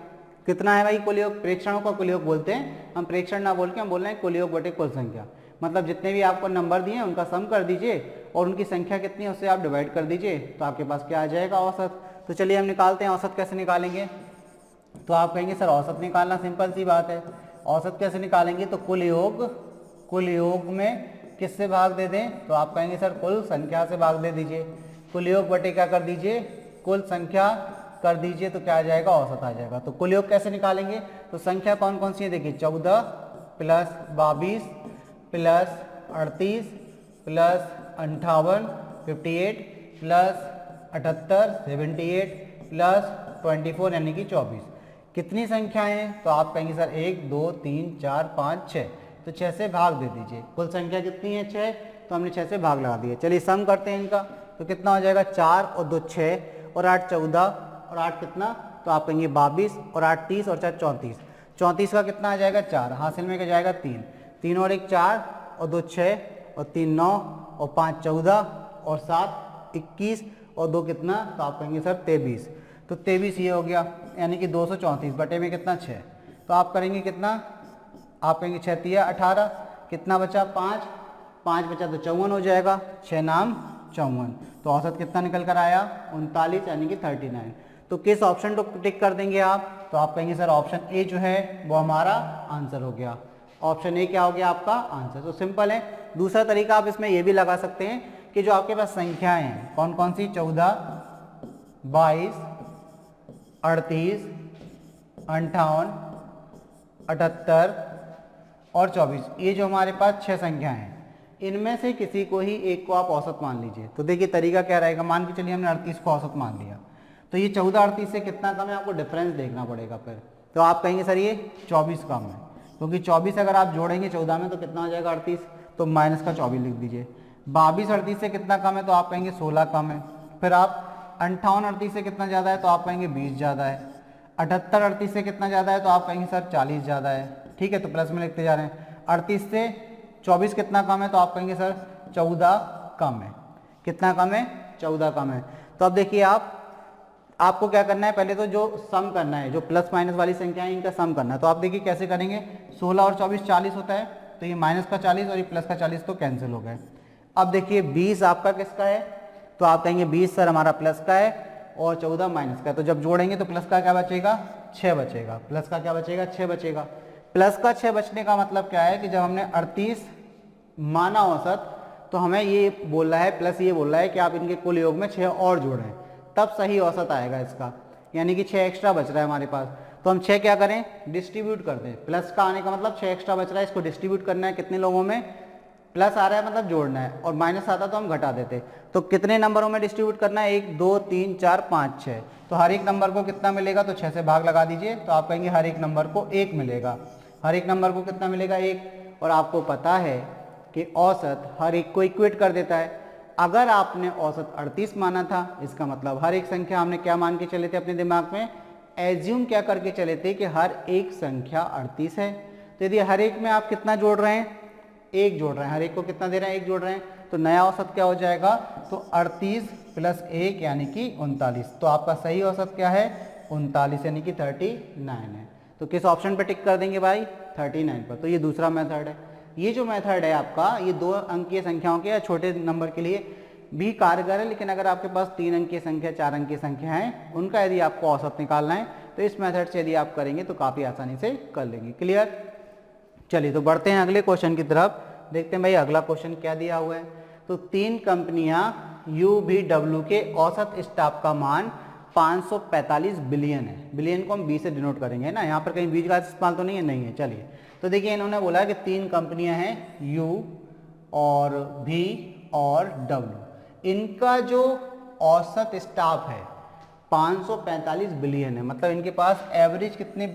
कितना है भाई कुल योग, प्रेक्षणों का कुल योग बोलते हैं हम, प्रेक्षण ना बोल के हम बोल रहे हैं कुल योग बटे कुल संख्या। मतलब जितने भी आपको नंबर दिए हैं उनका सम कर दीजिए और उनकी संख्या कितनी है उससे आप डिवाइड कर दीजिए, तो आपके पास क्या आ जाएगा, औसत। तो चलिए हम निकालते हैं औसत कैसे निकालेंगे। तो आप कहेंगे सर औसत निकालना सिंपल सी बात है। औसत कैसे निकालेंगे, तो कुल योग में किससे भाग दे दें, तो आप कहेंगे सर कुल संख्या से भाग दे दीजिए। कुल योग बटे क्या कर दीजिए, कुल संख्या कर दीजिए, तो क्या आ जाएगा, औसत आ जाएगा। तो कुल योग कैसे निकालेंगे, तो संख्या कौन कौन सी है देखिए, 14 plus 22 plus 38 plus 58 58 plus 78 78 plus 24 यानी कि 24। कितनी संख्याएं हैं, तो आप कहेंगे सर 1 2 3 4 5 6, तो 6 से भाग दे दीजिए। कुल संख्या कितनी है, 6, तो हमने 6 से भाग लगा दिया। चलिए सम करते हैं इनका, तो कितना हो जाएगा, 4 और 2 6 और 8 14 और 8 कितना, तो आप कहेंगे 22 और 8 30 और 4 34। 34 का कितना आ जाएगा, 4, हासिल में क्या जाएगा 3, 3 और 1 4 और 2 6 और 3 9 और 5 14 और 7 21 और 2 कितना, तो आप कहेंगे सर 23। तो 23 ये हो गया, यानी कि 234 बटे में कितना 6, तो आप करेंगे कितना, आप कहेंगे 6 तिया 18, कितना बचा 5, 5 बचा तो 54 हो जाएगा, 6 नाम 54। तो औसत कितना निकल कर आया, 39 यानी कि 39। तो किस ऑप्शन को टिक कर देंगे आप, तो आप कहेंगे सर ऑप्शन ए जो है वो हमारा आंसर हो गया। ऑप्शन ए क्या हो गया आपका आंसर। तो सिंपल है। दूसरा तरीका आप इसमें ये भी लगा सकते हैं कि जो आपके पास संख्याएं हैं कौन कौन सी, 14 22 38 58 78 और 24, ये जो हमारे पास 6 संख्या हैं, इनमें से किसी को ही एक को आप औसत मान लीजिए। तो देखिए तरीका क्या रहेगा, मान के चलिए हमने 38 को औसत मान लिया, तो ये 14 38 से कितना कम है, आपको डिफरेंस देखना पड़ेगा फिर। तो आप कहेंगे सर ये 24 कम है, क्योंकि 24 अगर आप जोड़ेंगे 14 में तो कितना हो जाएगा 38, तो माइनस का 24 लिख दीजिए। 22 38 से कितना कम है, तो आप कहेंगे 16 कम है। फिर आप 58 38 से कितना ज़्यादा है, तो आप कहेंगे 20 ज़्यादा है। 78 38 से कितना ज़्यादा है, तो आप कहेंगे सर 40 ज़्यादा है। ठीक है, तो प्लस में लिखते जा रहे हैं। 38 से 24 कितना कम है, तो आप कहेंगे सर 14 कम है। कितना कम है, 14 कम है। तो अब देखिए आपको क्या करना है, पहले तो जो सम करना है, जो प्लस माइनस वाली संख्या है इनका सम करना है। तो आप देखिए कैसे करेंगे, 16 और 24 40 होता है, तो ये माइनस का 40 और ये प्लस का 40 तो कैंसिल हो गए। अब देखिए 20 आपका किसका है, तो आप कहेंगे 20 सर हमारा प्लस का है और 14 माइनस का है। तो जब जोड़ेंगे तो प्लस का क्या बचेगा, 6 बचेगा। प्लस का क्या बचेगा, 6 बचेगा। प्लस का 6 बचने का मतलब क्या है कि जब हमने 38 माना औसत, तो हमें ये बोल रहा है, प्लस ये बोल रहा है कि आप इनके कुल योग में 6 और जोड़ें, तब सही औसत आएगा इसका, यानी कि 6 एक्स्ट्रा बच रहा है हमारे पास। तो हम 6 क्या करें, डिस्ट्रीब्यूट कर दें। प्लस का आने का मतलब 6 एक्स्ट्रा बच रहा है, इसको डिस्ट्रीब्यूट करना है कितने लोगों में, प्लस आ रहा है मतलब जोड़ना है, और माइनस आता तो हम घटा देते। तो कितने नंबरों में डिस्ट्रीब्यूट करना है, 1 2 3 4 5 6। तो हर एक नंबर को कितना मिलेगा, तो 6 से भाग लगा दीजिए, तो आप कहेंगे हर एक नंबर को 1 मिलेगा। हर एक नंबर को कितना मिलेगा, 1। और आपको पता है कि औसत हर एक को इक्वेट कर देता है। अगर आपने औसत 38 माना था, इसका मतलब हर एक संख्या हमने क्या मान के चले थे अपने दिमाग में, एज्यूम क्या करके चले थे कि हर एक संख्या 38 है। तो यदि हर एक में आप कितना जोड़ रहे हैं, 1 जोड़ रहे हैं, हर एक को कितना दे रहे हैं, 1 जोड़ रहे हैं, तो नया औसत क्या हो जाएगा, तो 38 प्लस 1 यानी कि 39। तो आपका सही औसत क्या है, 39 यानी कि 39 है। तो किस ऑप्शन पे टिक कर देंगे भाई, 39 पर। तो ये दूसरा मेथड है। ये जो मेथड है आपका, ये 2 अंकीय संख्याओं के या छोटे नंबर के लिए भी कारगर है, लेकिन अगर आपके पास 3 अंकीय संख्या 4 अंकीय संख्या है, उनका यदि आपको औसत निकालना है, तो इस मेथड से यदि आप करेंगे तो काफ़ी आसानी से कर लेंगे। क्लियर। चलिए तो बढ़ते हैं अगले क्वेश्चन की तरफ। देखते हैं भाई अगला क्वेश्चन क्या दिया हुआ है। तो 3 कंपनियां UVW के औसत स्टाफ का मान 545 बिलियन है। बिलियन को हम 20 से डिनोट करेंगे ना, यहाँ पर कहीं बीच का इस्तेमाल तो नहीं है, नहीं है। चलिए तो देखिए इन्होंने बोला कि 3 कंपनियां हैं U और V और W, इनका जो औसत स्टाफ है 545 बिलियन है, मतलब इनके पास एवरेज कितने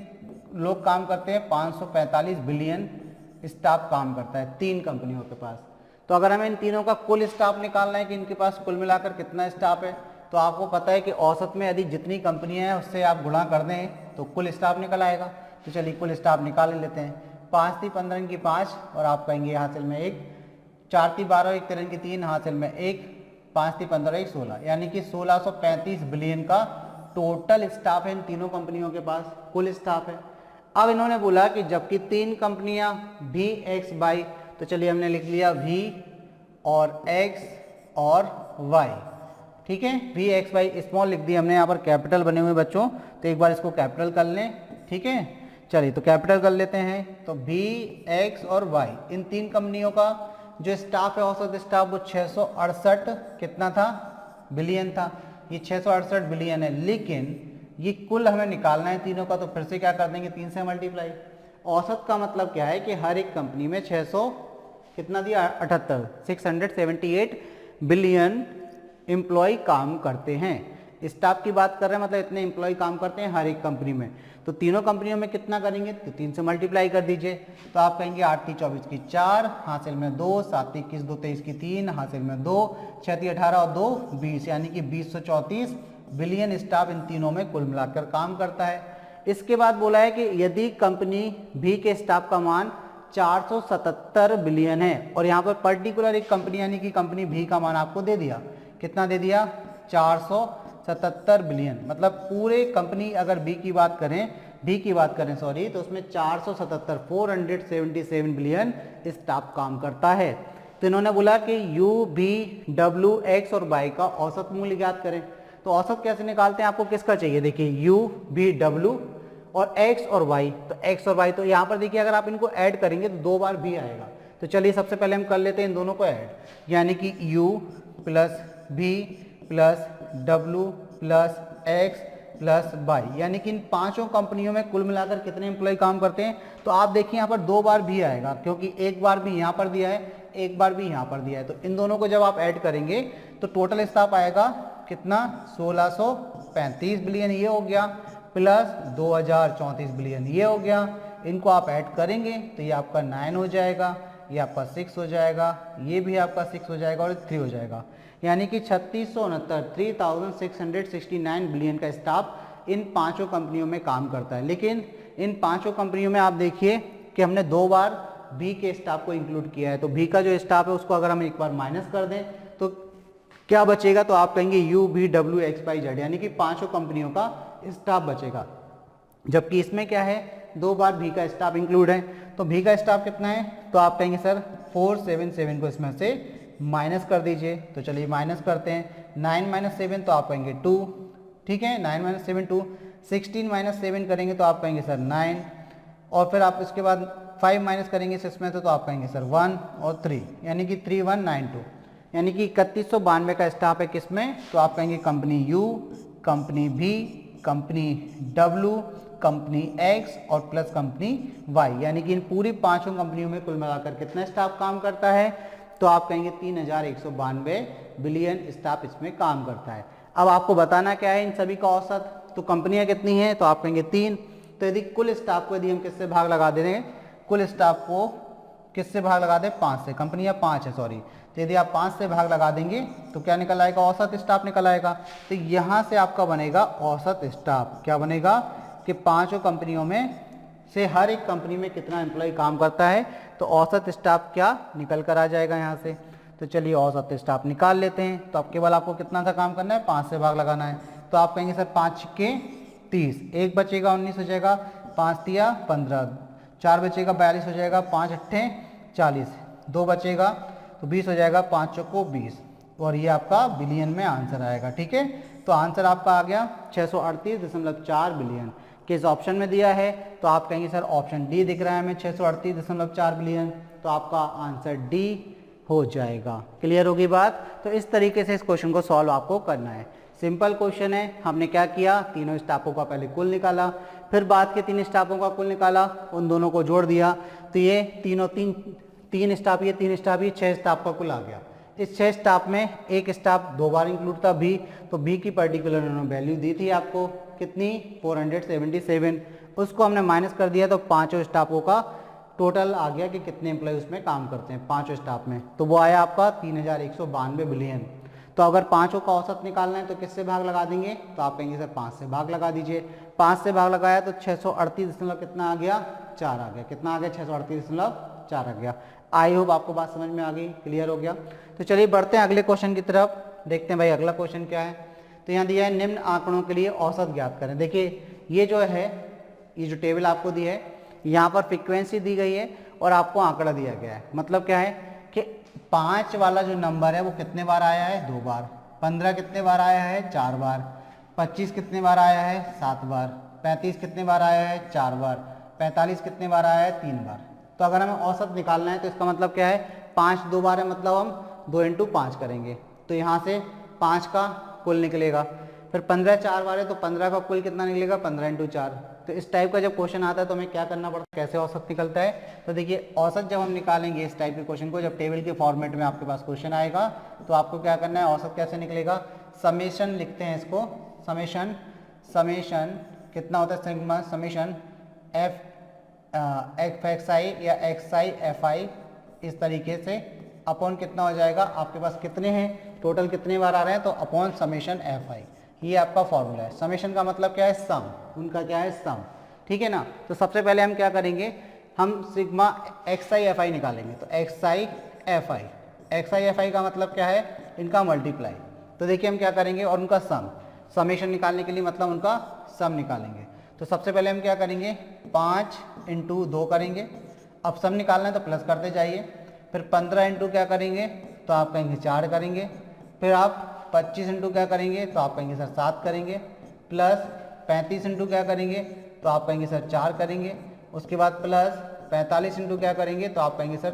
लोग काम करते हैं, 545 बिलियन स्टाफ काम करता है 3 कंपनियों के पास। तो अगर हमें इन तीनों का कुल स्टाफ निकालना है कि इनके पास कुल मिलाकर कितना स्टाफ है, तो आपको पता है कि औसत में यदि जितनी कंपनियां हैं उससे आप गुणा कर दें तो कुल स्टाफ निकल आएगा। तो चलिए कुल स्टाफ निकाल लेते हैं। 5 × 3 = 15 की 5 और आप कहेंगे हासिल में 1, 4 × 3 = 12, 1 × 3 = 3, हासिल में 1, 5 × 3 = 15, 1 = 16, यानी कि 1635 बिलियन का टोटल स्टाफ है इन तीनों कंपनियों के पास, कुल स्टाफ है। अब इन्होंने बोला कि जबकि 3 कंपनियां भी एक्स बाई, तो चलिए हमने लिख लिया V और X और Y, ठीक है। V X Y स्मॉल लिख दिया हमने, यहाँ पर कैपिटल बने हुए बच्चों, तो एक बार इसको कैपिटल कर लें, ठीक है। चलिए तो कैपिटल कर लेते हैं। तो V X और Y इन 3 कंपनियों का जो स्टाफ है, औसत स्टाफ, वो 668 कितना था, बिलियन था। ये 668 बिलियन है, लेकिन ये कुल हमें निकालना है तीनों का, तो फिर से क्या कर देंगे, 3 से मल्टीप्लाई। औसत का मतलब क्या है कि हर एक कंपनी में 600 कितना दिया, 78, 678 बिलियन एम्प्लॉय काम करते हैं। स्टाफ की बात कर रहे हैं, मतलब इतने एम्प्लॉय काम करते हैं हर एक कंपनी में। तो तीनों कंपनियों में कितना करेंगे, तो 3 से मल्टीप्लाई कर दीजिए। तो आप कहेंगे 8 × 3 = 24 की 4, हासिल में 2, 7 × 21 = 2, 23 की 3, हासिल में 2, 6 × 3 = 18 और 2 = 20, यानी कि 2034 बिलियन स्टाफ इन तीनों में कुल मिलाकर काम करता है। इसके बाद बोला है कि यदि कंपनी भी के स्टाफ का मान 477 बिलियन है, और यहाँ पर पर्टिकुलर एक कंपनी यानी कि कंपनी भी का मान आपको दे दिया, कितना दे दिया, 477 बिलियन, मतलब पूरे कंपनी अगर बी की बात करें सॉरी, तो उसमें 477 बिलियन स्टाफ काम करता है। तो इन्होंने बोला कि U, V, W, X और Y का औसत मूल्य ज्ञात करें। तो औसत कैसे निकालते हैं, आपको किसका चाहिए, देखिए U, V, W और X और Y। तो X और Y, तो यहाँ पर देखिए अगर आप इनको ऐड करेंगे तो 2 बार V आएगा। तो चलिए सबसे पहले हम कर लेते हैं इन दोनों को ऐड, यानी कि U + V + W + X + Y, यानी कि इन 5 कंपनियों में कुल मिलाकर कितने एम्प्लॉय काम करते हैं। तो आप देखिए यहाँ पर 2 बार भी आएगा, क्योंकि एक बार भी यहाँ पर दिया है, एक बार भी यहाँ पर दिया है। तो इन दोनों को जब आप ऐड करेंगे तो टोटल स्टाफ आएगा कितना, 1635 बिलियन ये हो गया, प्लस 2034 बिलियन ये हो गया। इनको आप ऐड करेंगे तो ये आपका 9 हो जाएगा, ये आपका 6 हो जाएगा, ये भी आपका 6 हो जाएगा और 3 हो जाएगा, यानी कि 3669 बिलियन का स्टाफ इन 5 कंपनियों में काम करता है। लेकिन इन 5 कंपनियों में आप देखिए कि हमने 2 बार बी के स्टाफ को इंक्लूड किया है। तो बी का जो स्टाफ है उसको अगर हम एक बार माइनस कर दें तो क्या बचेगा, तो आप कहेंगे U, V, W, X, Y, Z, यानी कि 5 कंपनियों का स्टाफ बचेगा। जबकि इसमें क्या है, 2 बार भी का स्टाफ इंक्लूड है। तो भी का स्टाफ कितना है, तो आप कहेंगे सर 477 को इसमें से माइनस कर दीजिए। तो चलिए माइनस करते हैं, 9 - 7 तो आप कहेंगे 2, ठीक है, 9 - 7 2, 16 - 7 करेंगे तो आप कहेंगे सर 9, और फिर आप इसके बाद 5 माइनस करेंगे इसमें तो आप कहेंगे सर 1 और 3, यानी कि 3192, यानी कि 3192 का स्टाफ है किसमें, तो आप कहेंगे company U, company B, company W, company X और प्लस कंपनी Y, यानी कि इन पूरी 5 कंपनियों में कुल मिलाकर कितना स्टाफ काम करता है, तो आप कहेंगे 3192 बिलियन स्टाफ इसमें काम करता है। अब आपको बताना क्या है इन सभी का औसत, तो कंपनियां कितनी हैं, तो आप कहेंगे 3। तो यदि कुल स्टाफ को यदि हम किससे भाग लगा देंगे, कुल स्टाफ को किससे भाग लगा दें, 5 से, कंपनियां 5 है सॉरी, तो यदि आप 5 से भाग लगा देंगे तो क्या निकल आएगा, औसत स्टाफ निकल आएगा। तो यहाँ से आपका बनेगा औसत स्टाफ, क्या बनेगा कि 5 कंपनियों में से हर एक कंपनी में कितना एम्प्लॉय काम करता है, तो औसत स्टाफ क्या निकल कर आ जाएगा यहाँ से। तो चलिए औसत स्टाफ निकाल लेते हैं। तो अब केवल आपको कितना सा काम करना है, 5 से भाग लगाना है। तो आप कहेंगे सर 5 के 30, 1 बचेगा 19 हो जाएगा, 5 तिया 15, 4 बचेगा 42 हो जाएगा, 5 अट्ठे 40, 2 बचेगा तो 20 हो जाएगा, 5 चौको 20, और ये आपका बिलियन में आंसर आएगा, ठीक है। तो आंसर आपका आ गया 638.4 बिलियन। किस ऑप्शन में दिया है, तो आप कहेंगे सर ऑप्शन डी दिख रहा है हमें 638.4 बिलियन, तो आपका आंसर डी हो जाएगा। क्लियर होगी बात। तो इस तरीके से इस क्वेश्चन को सॉल्व आपको करना है। सिंपल क्वेश्चन है। हमने क्या किया, तीनों स्टाफों का पहले कुल निकाला, फिर बाद के 3 स्टाफों का कुल निकाला, उन दोनों को जोड़ दिया, तो ये तीन स्टाफ, ये 3 स्टाफ, ये 6 स्टाफ का कुल आ गया। इस 6 स्टाफ में एक स्टाफ 2 बार इंक्लूड था बी, तो बी की पर्टिकुलर उन्होंने वैल्यू दी थी आपको कितनी 477, उसको हमने माइनस कर दिया तो पांचों स्टाफों का टोटल आ गया कि कितने एम्प्लॉय उसमें काम करते हैं पांचों स्टाफ में, तो वो आया आपका 3192 बिलियन। तो अगर पांचों का औसत निकालना है तो किससे भाग लगा देंगे, तो आप कहेंगे सर 5 से भाग लगा दीजिए। 5 से भाग लगाया तो 638 कितना आ गया 4 आ गया, कितना आ गया 638.4 आ गया। आई होप आपको बात समझ में आ गई, क्लियर हो गया। तो चलिए बढ़ते हैं अगले क्वेश्चन की तरफ, देखते हैं भाई अगला क्वेश्चन क्या है। तो यहाँ दिया है निम्न आंकड़ों के लिए औसत ज्ञात करें। देखिए ये जो है, ये जो टेबल आपको दी है, यहाँ पर फ्रीक्वेंसी दी गई है और आपको आंकड़ा दिया गया है। मतलब क्या है कि 5 वाला जो नंबर है वो कितने बार आया है 2 बार, 15 कितने बार आया है 4 बार, 25 कितने बार आया है 7 बार, 35 कितने बार आया है 4 बार, 45 कितने बार आया है 3 बार। तो अगर हमें औसत निकालना है तो इसका मतलब क्या है 5 2 बार है, मतलब हम 2 × 5 करेंगे, तो यहाँ से 5 का कुल निकलेगा। फिर 15 4 बार है तो 15 का कुल कितना निकलेगा 15 × 4। तो इस टाइप का जब क्वेश्चन आता है तो हमें क्या करना पड़ता है, कैसे औसत निकलता है। तो देखिए औसत जब हम निकालेंगे इस टाइप के क्वेश्चन को, जब टेबल के फॉर्मेट में आपके पास क्वेश्चन आएगा तो आपको क्या करना है, औसत कैसे निकलेगा, समेशन लिखते हैं इसको, समेशन, समेशन कितना होता है सिग्मा, समेशन एफ एक्स आई या एक्स आई एफ आई, इस तरीके से अपॉन कितना हो जाएगा, आपके पास कितने हैं टोटल कितने बार आ रहे हैं, तो अपॉन समेशन एफ आई, ये आपका फॉर्मूला है। समेशन का मतलब क्या है सम, उनका क्या है सम, ठीक है ना। तो सबसे पहले हम क्या करेंगे, हम sigma x I F I निकालेंगे। तो x I F i, x I F I का मतलब क्या है, इनका मल्टीप्लाई। तो देखिए हम क्या करेंगे और उनका सम, समेशन निकालने के लिए मतलब उनका सम निकालेंगे। तो सबसे पहले हम क्या करेंगे 5 × 2 करेंगे, अब सम निकालना है तो प्लस करते जाइए। फिर 15 × क्या करेंगे, तो आप कहेंगे 4 करेंगे। फिर आप 25 × क्या करेंगे, तो आप कहेंगे सर 7 करेंगे। प्लस 35 × क्या करेंगे, तो आप कहेंगे सर 4 करेंगे। उसके बाद प्लस 45 × क्या करेंगे, तो आप कहेंगे सर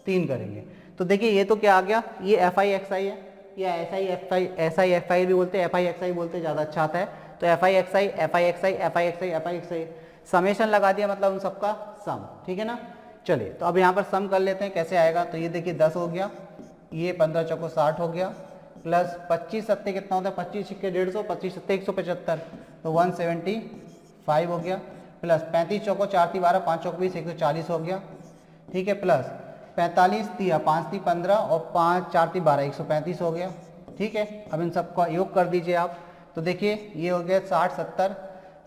3 करेंगे। तो देखिए ये तो क्या आ गया, ये एफ आई एक्स आई है, या एस आई एफ आई भी बोलते हैं, एफ आई एक्स आई बोलते हैं, ज़्यादा अच्छा आता है। तो F i x I F i x I F i x I F i x I, summation लगा दिया मतलब उन सबका सम, ठीक है ना। चलिए तो अब यहाँ पर सम कर लेते हैं, कैसे आएगा। तो ये देखिए 10 हो गया, ये 15 चौको 60 हो गया, प्लस 25 सत्ते कितना होता है, 25 × 150, 25 सत्ते 175, तो 175 हो गया। प्लस 35 चौको 4 × 12, 5 चौको 20, 140 हो गया, ठीक है। प्लस 45 × 5 × 15 और 5 4 × 12, 135 हो गया, ठीक है। अब इन सबका योग कर दीजिए आप, तो देखिए ये हो गया 60 70,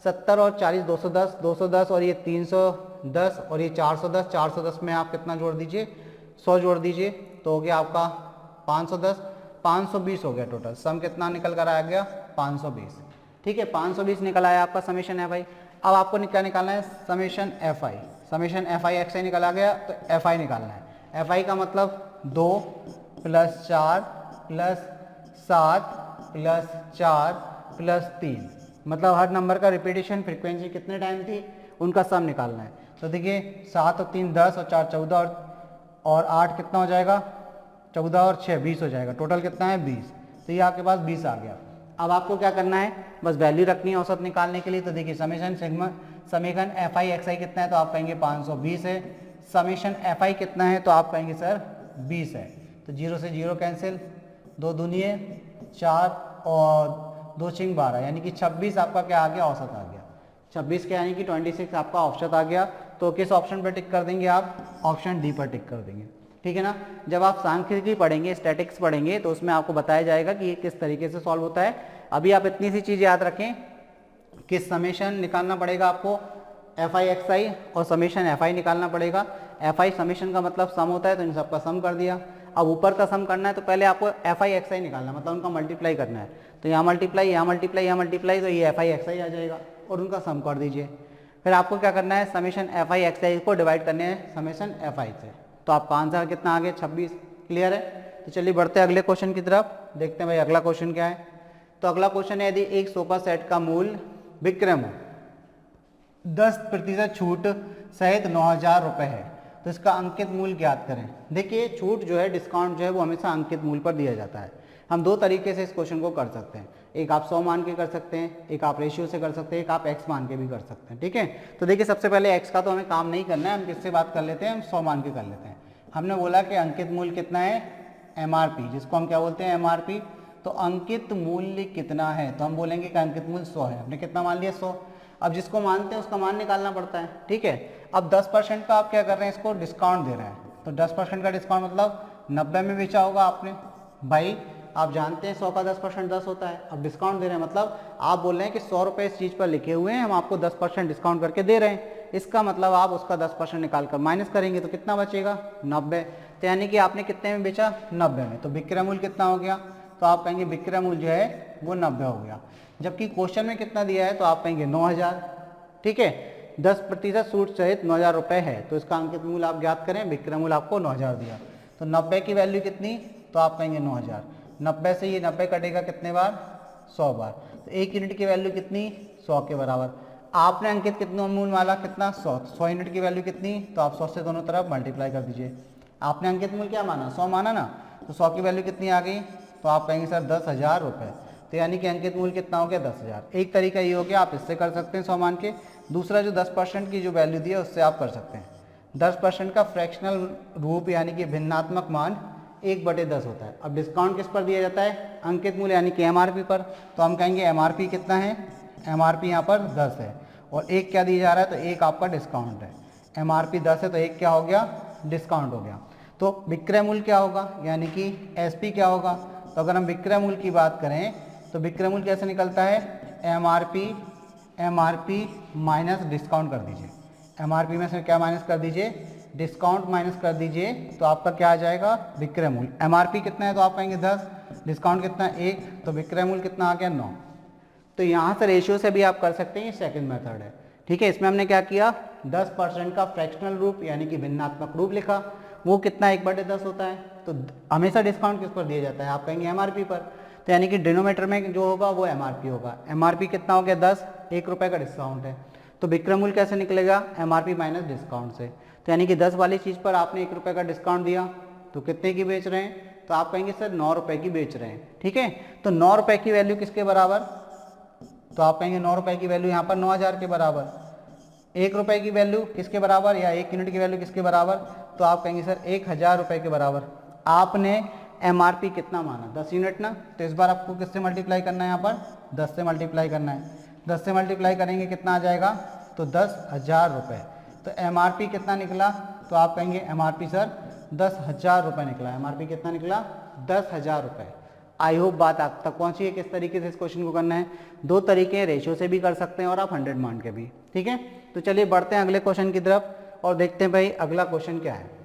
70 और 40 210, 210 और ये 310 और ये 410, 410 में आप कितना जोड़ दीजिए 100 जोड़ दीजिए, तो हो गया आपका 510, 520 हो गया टोटल। सम कितना निकल कर आ गया 520, ठीक है। 520 निकल आया आपका समेशन एफ आई। अब आपको क्या निकालना है, summation f i, summation f i x i निकल आ गया, तो एफ आई निकालना है। एफ आई का मतलब 2 + 4 + 7 + 4 + 3, मतलब हर नंबर का रिपीटेशन फ्रीक्वेंसी कितने टाइम थी, उनका सम निकालना है। तो देखिए 7 और 3 10 और 4 14 और 8 कितना हो जाएगा 14 और 6 20 हो जाएगा, टोटल कितना है 20। तो ये आपके पास 20 आ गया। अब आपको क्या करना है, बस वैल्यू रखनी है औसत निकालने के लिए। तो देखिए समेशन सिग्मा समीकरण एफ आई एक्स आई कितना है, तो आप कहेंगे 520 है। समेशन एफ आई कितना है, तो आप कहेंगे सर 20 है। तो 0 से 0 कैंसिल, 2 दूनिये 4 और 2 × 12, यानी कि 26 आपका क्या आ गया, औसत आ गया। 26 के यानी कि 26 आपका औसत आ गया। तो किस ऑप्शन पर टिक कर देंगे आप, ऑप्शन डी पर टिक कर देंगे, ठीक है ना। जब आप सांख्यिकी पढ़ेंगे, स्टैटिक्स पढ़ेंगे, तो उसमें आपको बताया जाएगा कि ये किस तरीके से सॉल्व होता है। अभी आप इतनी सी चीज़ याद रखें कि समेशन निकालना पड़ेगा आपको एफ आई एक्स आई और समेशन एफ आई निकालना पड़ेगा। एफ आई समेशन का मतलब सम होता है, तो इन सबका सम कर दिया। अब ऊपर का सम करना है तो पहले आपको एफ आई एक्स आई निकालना है, मतलब उनका मल्टीप्लाई करना है। तो यहाँ मल्टीप्लाई, यहाँ मल्टीप्लाई, यहाँ मल्टीप्लाई, तो ये एफ आई एक्स आई आ जाएगा और उनका सम कर दीजिए। फिर आपको क्या करना है, समेशन एफ आई एक्स आई को डिवाइड करने हैं समेशन एफ आई से, तो आपका आंसर कितना आ गया 26, क्लियर है। तो चलिए बढ़ते हैं अगले क्वेश्चन की तरफ, देखते हैं भाई अगला क्वेश्चन क्या है। तो अगला क्वेश्चन है, यदि एक सोफा सेट का मूल्य विक्रम 10% छूट सहित 9000 रुपये है, तो इसका अंकित मूल्य ज्ञात करें। देखिए छूट जो है, डिस्काउंट जो है, वो हमेशा अंकित मूल्य पर दिया जाता है। हम दो तरीके से इस क्वेश्चन को कर सकते हैं, एक आप 100 मान के कर सकते हैं, एक आप रेशियो से कर सकते हैं, एक आप x मान के भी कर सकते हैं, ठीक है। तो देखिए सबसे पहले x का तो हमें काम नहीं करना है, हम किससे बात कर लेते हैं, हम 100 मान के कर लेते हैं। हमने बोला कि अंकित मूल्य कितना है MRP, जिसको हम क्या बोलते हैं MRP। तो अंकित मूल्य कितना है, तो हम बोलेंगे कि अंकित मूल्य 100 है। हमने कितना मान लिया 100। अब जिसको मानते हैं उसका मान निकालना पड़ता है, ठीक है। अब 10% का आप क्या कर रहे हैं, इसको डिस्काउंट दे रहे हैं। तो 10% का डिस्काउंट मतलब 90 में बेचा होगा आपने भाई, आप जानते हैं 100 का 10% 10 होता है। अब डिस्काउंट दे रहे हैं मतलब आप बोल रहे हैं कि 100 रुपये इस चीज़ पर लिखे हुए हैं, हम आपको 10% डिस्काउंट करके दे रहे हैं। इसका मतलब आप उसका 10% निकाल कर माइनस करेंगे तो कितना बचेगा 90। तो यानी कि आपने कितने में बेचा 90 में, तो विक्रय मूल्य कितना हो गया, तो आप कहेंगे विक्रय मूल्य जो है वो 90 हो गया। जबकि क्वेश्चन में कितना दिया है तो आप कहेंगे 9000, ठीक है। 10% छूट सहित 9000 रुपये है, तो इसका अंकित मूल्य आप ज्ञात करें, विक्रय मूल्य आपको 9000 दिया। तो 90 की वैल्यू कितनी, तो आप कहेंगे 9000। 90 से ये 90 कटेगा कितने बार, 100 बार। तो 1 यूनिट की वैल्यू कितनी, 100 के बराबर। आपने अंकित कितना मूल्य माना, कितना 100। 100 यूनिट की वैल्यू कितनी, तो आप 100 से दोनों तरफ मल्टीप्लाई कर दीजिए। आपने अंकित मूल्य क्या माना, 100 माना ना, तो 100 की वैल्यू कितनी आ गई, तो आप कहेंगे सर 10,000 रुपये। तो यानी कि अंकित मूल्य कितना हो गया 10,000। एक तरीका ये हो गया, आप इससे कर सकते हैं 100 मान के। दूसरा जो 10% की जो वैल्यू दी है उससे आप कर सकते हैं। 10% का फ्रैक्शनल रूप यानी कि भिन्नात्मक मान 1/10 होता है। अब डिस्काउंट किस पर दिया जाता है, अंकित मूल्य यानी कि MRP पर। तो हम कहेंगे MRP कितना है, MRP यहाँ पर 10 है और 1 क्या दिया जा रहा है, तो 1 आपका डिस्काउंट है। MRP 10 है तो 1 क्या हो गया, डिस्काउंट हो गया। तो विक्रय मूल्य क्या होगा, यानी कि SP क्या होगा। तो अगर हम विक्रय मूल्य की बात करें तो विक्रय मूल्य कैसे निकलता है, MRP माइनस डिस्काउंट कर दीजिए। MRP में से क्या माइनस कर दीजिए, डिस्काउंट माइनस कर दीजिए, तो आपका क्या आ जाएगा विक्रय मूल्य। MRP कितना है तो आप कहेंगे 10, डिस्काउंट कितना है 1, तो विक्रय मूल्य कितना आ गया 9। तो यहाँ से रेशियो से भी आप कर सकते हैं, ये सेकंड मेथड है, ठीक है। इसमें हमने क्या किया, 10% का फ्रैक्शनल रूप यानी कि भिन्नात्मक रूप लिखा, वो कितना 1/10 होता है। तो हमेशा डिस्काउंट किस पर दिया जाता है, आप कहेंगे MRP पर। तो यानी कि डिनोमीटर में जो होगा वो MRP होगा। MRP कितना हो गया 10, 1 रुपये का डिस्काउंट है। तो विक्रय मूल्य कैसे निकलेगा, MRP माइनस डिस्काउंट से। तो यानी कि 10 वाली चीज़ पर आपने 1 रुपये का डिस्काउंट दिया, तो कितने की बेच रहे हैं, तो आप कहेंगे सर 9 रुपये की बेच रहे हैं, ठीक है। तो 9 रुपये की वैल्यू किसके बराबर, तो आप कहेंगे 9 रुपये की वैल्यू यहाँ पर 9000 के बराबर। 1 रुपये की वैल्यू किसके बराबर, या 1 यूनिट की वैल्यू किसके बराबर, तो आप कहेंगे सर 1000 रुपये के बराबर। आपने MRP कितना माना, 10 यूनिट ना, तो इस बार आपको किससे मल्टीप्लाई करना है, यहाँ पर 10 से मल्टीप्लाई करना है। 10 से मल्टीप्लाई करेंगे कितना आ जाएगा, तो 10,000 रुपये। तो MRP कितना निकला, तो आप कहेंगे MRP सर 10,000 रुपये निकला। MRP कितना निकला, 10,000 रुपये। आई होप बात आप तक पहुंची है किस तरीके से इस क्वेश्चन को करना है। 2 तरीके हैं, रेशियो से भी कर सकते हैं और आप 100 मान के भी, ठीक है। तो चलिए बढ़ते हैं अगले क्वेश्चन की तरफ और देखते हैं भाई अगला क्वेश्चन क्या है।